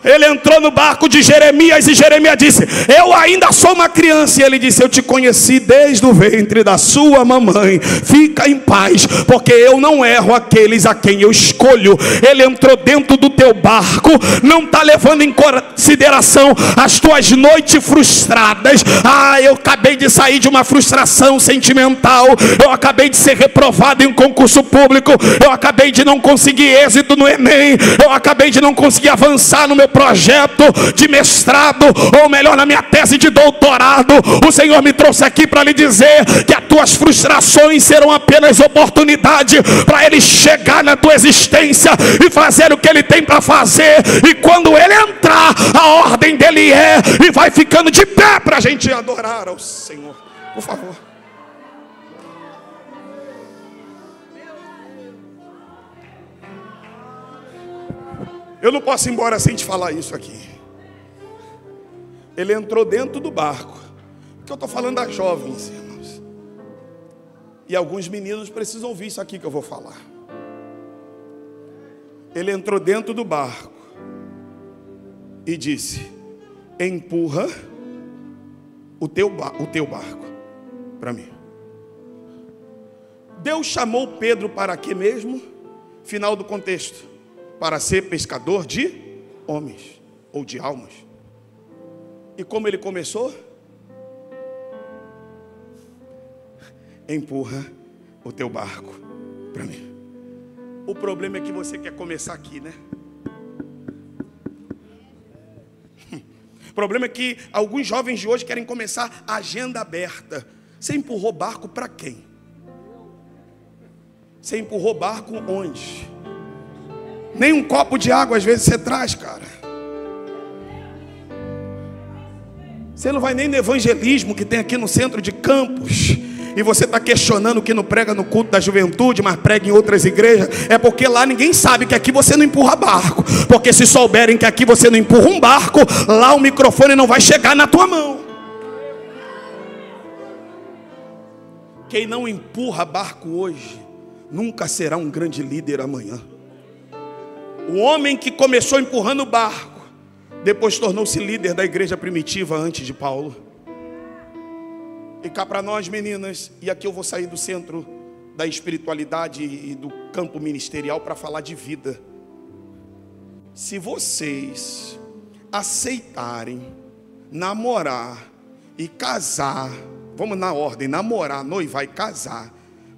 Ele entrou no barco de Jeremias, e Jeremias disse: eu ainda sou uma criança. E ele disse: eu te conheci desde o ventre da sua mamãe. Fica em paz, porque eu não erro aqueles a quem eu escolho. Ele entrou dentro do teu barco, não está levando em consideração as tuas noites frustradas. Eu acabei de sair de uma frustração sentimental, eu acabei de ser reprovado em um concurso público, eu acabei de não conseguir êxito no Enem, eu acabei de não conseguir avançar no meu projeto de mestrado, ou melhor, na minha tese de doutorado. O Senhor me trouxe aqui para lhe dizer que as tuas frustrações serão apenas oportunidade para Ele chegar na tua existência e fazer o que Ele tem para fazer. E quando Ele entrar, a ordem dele e vai ficando de pé para a gente adorar ao Senhor. Por favor. Eu não posso ir embora sem te falar isso aqui. Ele entrou dentro do barco. Porque eu estou falando das jovens, irmãos. E alguns meninos precisam ouvir isso aqui que eu vou falar. Ele entrou dentro do barco e disse: empurra o teu barco para mim. Deus chamou Pedro para quê mesmo? Final do contexto: para ser pescador de homens ou de almas. E como ele começou? Empurra o teu barco para mim. O problema é que você quer começar aqui, né? O problema é que alguns jovens de hoje querem começar a agenda aberta. Você empurrou barco para quem? Você empurrou barco onde? Nem um copo de água às vezes você traz, cara. Você não vai nem no evangelismo que tem aqui no centro de Campos. E você está questionando que não prega no culto da juventude, mas prega em outras igrejas. É porque lá ninguém sabe que aqui você não empurra barco. Porque se souberem que aqui você não empurra um barco, lá o microfone não vai chegar na tua mão. Quem não empurra barco hoje, nunca será um grande líder amanhã. O homem que começou empurrando o barco, depois tornou-se líder da igreja primitiva antes de Paulo. E cá para nós, meninas, e aqui eu vou sair do centro da espiritualidade e do campo ministerial para falar de vida. Se vocês aceitarem namorar e casar, vamos na ordem, namorar, noivar e casar,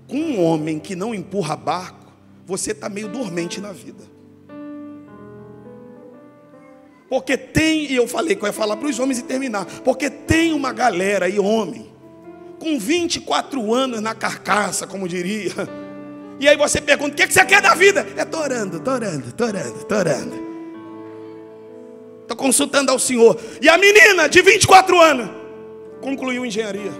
com um homem que não empurra barco, você está meio dormente na vida. Porque tem, e eu falei que eu ia falar para os homens e terminar, porque tem uma galera aí, homem, com 24 anos na carcaça, como diria. E aí você pergunta: o que você quer da vida? Estou orando. Estou consultando ao Senhor. E a menina de 24 anos concluiu engenharia,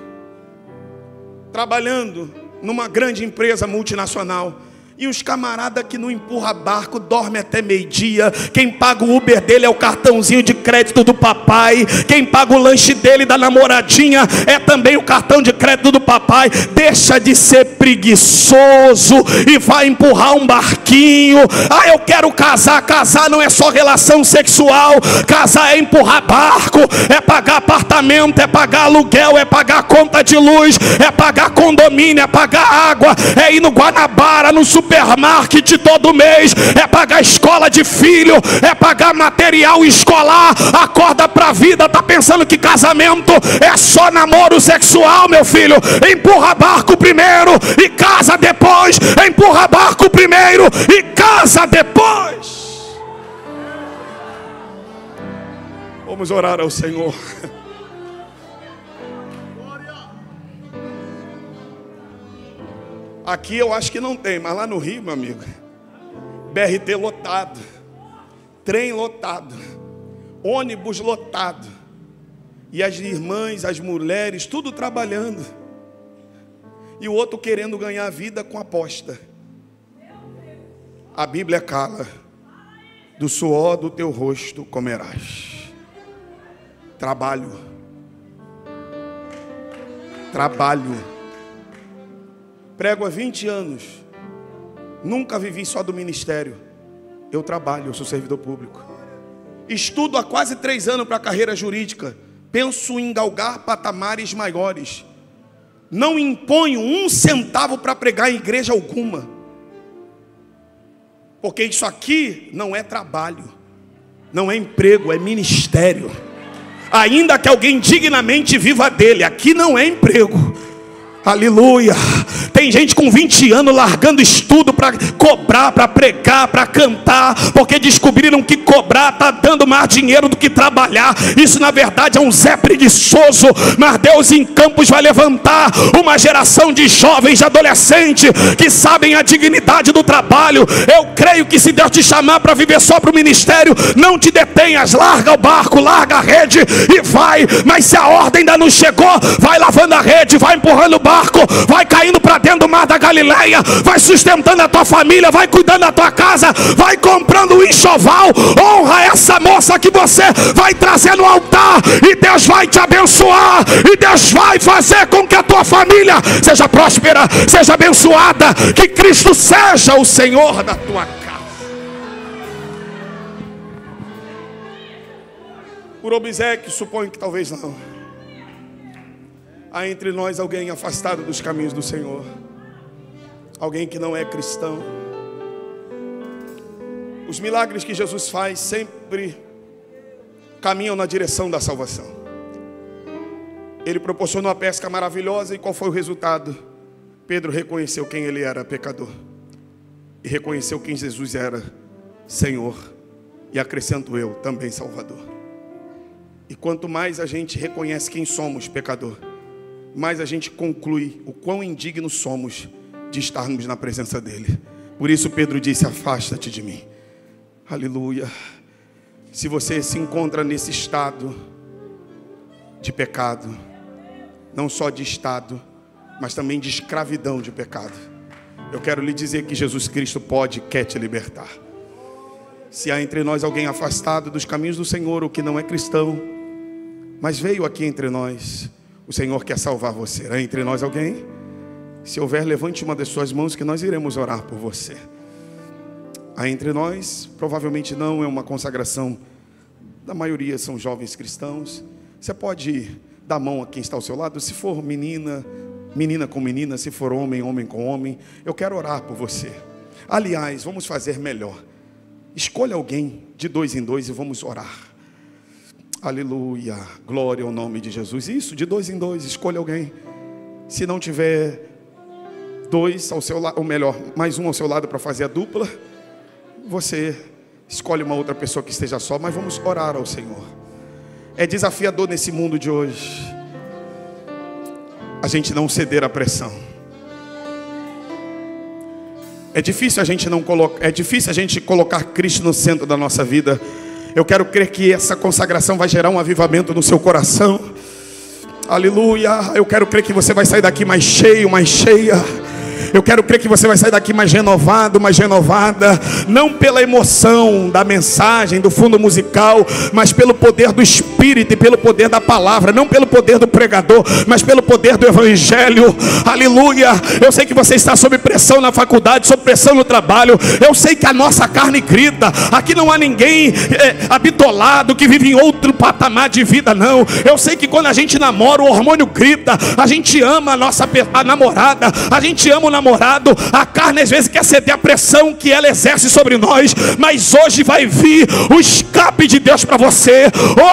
trabalhando numa grande empresa multinacional. E os camaradas que não empurra barco dormem até meio-dia. Quem paga o Uber dele é o cartãozinho de crédito do papai. Quem paga o lanche dele da namoradinha é também o cartão de crédito do papai. Deixa de ser preguiçoso e vai empurrar um barquinho. Ah, eu quero casar. Casar não é só relação sexual. Casar é empurrar barco, é pagar apartamento, é pagar aluguel, é pagar conta de luz, é pagar condomínio, é pagar água, é ir no Guanabara, no supermercado todo mês, é pagar escola de filho, é pagar material escolar. Acorda pra vida, tá pensando que casamento é só namoro sexual, meu filho? Empurra barco primeiro e casa depois. Empurra barco primeiro e casa depois. Vamos orar ao Senhor. Aqui eu acho que não tem, mas lá no Rio, meu amigo, BRT lotado, trem lotado, ônibus lotado, e as irmãs, as mulheres, tudo trabalhando, e o outro querendo ganhar a vida com aposta. A Bíblia cala: do suor do teu rosto comerás. Trabalho. Prego há 20 anos. Nunca vivi só do ministério. Eu trabalho, eu sou servidor público. Estudo há quase 3 anos para a carreira jurídica. Penso em galgar patamares maiores. Não imponho 1 centavo para pregar em igreja alguma. Porque isso aqui não é trabalho, não é emprego, é ministério. Ainda que alguém dignamente viva dele, aqui não é emprego. Aleluia. Tem gente com 20 anos largando estudo para cobrar, para pregar, para cantar, porque descobriram que cobrar está dando mais dinheiro do que trabalhar. Isso na verdade é um Zé preguiçoso. Mas Deus em Campos vai levantar uma geração de jovens, de adolescentes que sabem a dignidade do trabalho. Eu creio que se Deus te chamar para viver só para o ministério, não te detenhas, larga o barco, larga a rede e vai. Mas se a ordem ainda não chegou, vai lavando a rede, vai empurrando o barco, vai caindo para lá dentro do mar da Galileia, vai sustentando a tua família, vai cuidando da tua casa, vai comprando um enxoval. Honra essa moça que você vai trazer no altar, e Deus vai te abençoar, e Deus vai fazer com que a tua família seja próspera, seja abençoada, que Cristo seja o Senhor da tua casa. Por obséquio, suponho que talvez não. Há entre nós alguém afastado dos caminhos do Senhor, alguém que não é cristão. Os milagres que Jesus faz sempre caminham na direção da salvação. Ele proporcionou a pesca maravilhosa, e qual foi o resultado? Pedro reconheceu quem ele era, pecador, e reconheceu quem Jesus era, Senhor, e acrescento eu, também Salvador. E quanto mais a gente reconhece quem somos, pecador, mais a gente conclui o quão indignos somos de estarmos na presença dele. Por isso Pedro disse: afasta-te de mim. Aleluia. Se você se encontra nesse estado de pecado, não só de estado, mas também de escravidão de pecado, eu quero lhe dizer que Jesus Cristo pode e quer te libertar. Se há entre nós alguém afastado dos caminhos do Senhor, ou que não é cristão, mas veio aqui entre nós, o Senhor quer salvar você. Há entre nós alguém? Se houver, levante uma das suas mãos, que nós iremos orar por você. Há entre nós, provavelmente não é uma consagração, da maioria são jovens cristãos. Você pode dar a mão a quem está ao seu lado. Se for menina, menina com menina. Se for homem, homem com homem. Eu quero orar por você. Aliás, vamos fazer melhor. Escolha alguém de 2 em 2 e vamos orar. Aleluia, glória ao nome de Jesus. Isso, de 2 em 2, escolha alguém. Se não tiver 2 ao seu lado, ou melhor, mais um ao seu lado para fazer a dupla, você escolhe uma outra pessoa que esteja só. Mas vamos orar ao Senhor. É desafiador nesse mundo de hoje a gente não ceder à pressão. É difícil a gente colocar Cristo no centro da nossa vida. Eu quero crer que essa consagração vai gerar um avivamento no seu coração. Aleluia. Eu quero crer que você vai sair daqui mais cheio, mais cheia. Eu quero crer que você vai sair daqui mais renovado, mais renovada. Não pela emoção da mensagem, do fundo musical, mas pelo poder do Espírito e pelo poder da palavra. Não pelo poder do pregador, mas pelo poder do Evangelho. Aleluia. Eu sei que você está sob pressão na faculdade, sob pressão no trabalho. Eu sei que a nossa carne grita. Aqui não há ninguém habitolado que vive em outro patamar de vida, não. Eu sei que quando a gente namora, o hormônio grita. A gente ama a namorada, a gente ama o namorado. A carne às vezes quer ceder a pressão que ela exerce sobre nós, mas hoje vai vir o escape de Deus para você.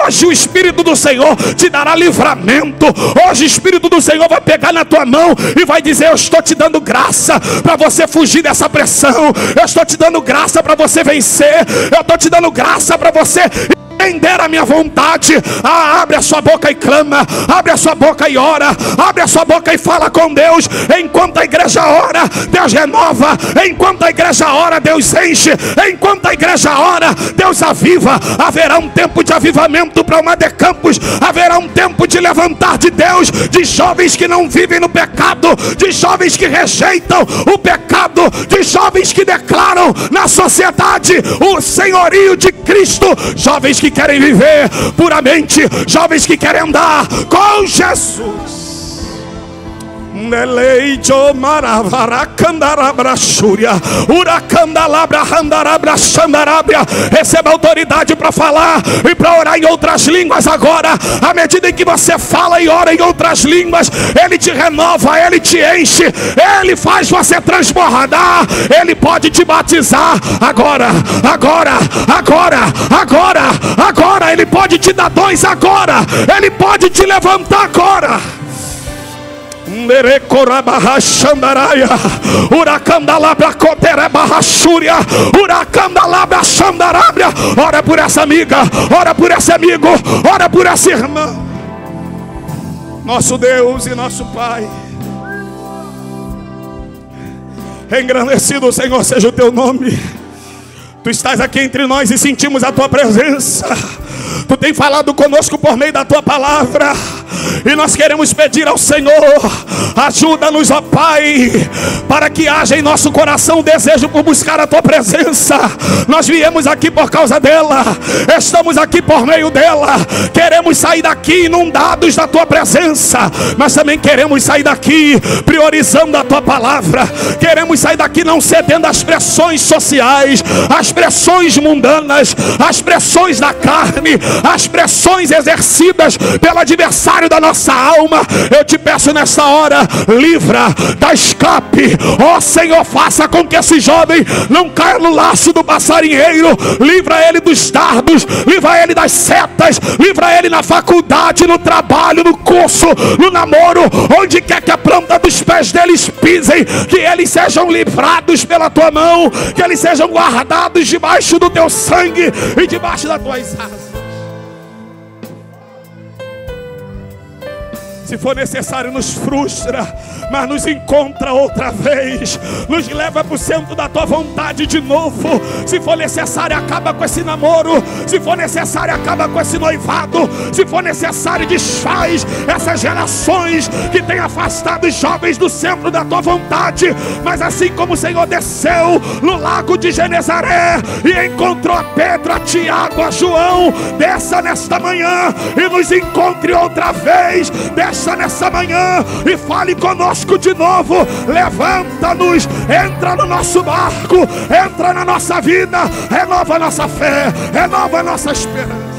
Hoje o Espírito do Senhor te dará livramento. Hoje o Espírito do Senhor vai pegar na tua mão e vai dizer: eu estou te dando graça para você fugir dessa pressão. Eu estou te dando graça para você vencer. Eu estou te dando graça para você entender a minha vontade. Abre a sua boca e clama. Abre a sua boca e ora. Abre a sua boca e fala com Deus. Enquanto a igreja ora, Deus renova. Enquanto a igreja ora, Deus enche. Enquanto a igreja ora, Deus aviva. Haverá um tempo de avivamento para uma de Campos. Haverá um tempo de levantar de Deus, de jovens que não vivem no pecado, de jovens que rejeitam o pecado, de jovens que declaram na sociedade o senhorio de Cristo, jovens que querem viver puramente, jovens que querem andar com Jesus. Receba autoridade para falar e para orar em outras línguas agora. À medida em que você fala e ora em outras línguas, Ele te renova, Ele te enche, Ele faz você transbordar. Ele pode te batizar agora, agora, agora, agora, agora. Ele pode te dar dons agora. Ele pode te levantar agora. Ora por essa amiga, ora por esse amigo, ora por essa irmã. Nosso Deus e nosso Pai, engrandecido, Senhor, seja o teu nome. Tu estás aqui entre nós e sentimos a tua presença. Tu tem falado conosco por meio da tua palavra. E nós queremos pedir ao Senhor, ajuda-nos, ó Pai, para que haja em nosso coração o desejo por buscar a tua presença. Nós viemos aqui por causa dela, estamos aqui por meio dela. Queremos sair daqui inundados da tua presença, mas também queremos sair daqui priorizando a tua palavra. Queremos sair daqui não cedendo às pressões sociais, às pressões mundanas, às pressões da carne, às pressões exercidas pelo adversário da nossa alma. Eu te peço nesta hora, livra da escape, ó Senhor, faça com que esse jovem não caia no laço do passarinheiro. Livra ele dos dardos, livra ele das setas, livra ele na faculdade, no trabalho, no curso, no namoro, onde quer que a planta dos pés deles pisem, que eles sejam livrados pela tua mão, que eles sejam guardados debaixo do teu sangue e debaixo das tuas asas. Se for necessário, nos frustra, mas nos encontra outra vez, nos leva para o centro da tua vontade de novo. Se for necessário, acaba com esse namoro. Se for necessário, acaba com esse noivado. Se for necessário, desfaz essas gerações que têm afastado os jovens do centro da tua vontade. Mas assim como o Senhor desceu no lago de Genezaré e encontrou a Pedro, a Tiago, a João, desça nesta manhã e nos encontre outra vez. Desça nessa manhã e fale conosco de novo. Levanta-nos, entra no nosso barco, entra na nossa vida, renova a nossa fé, renova a nossa esperança.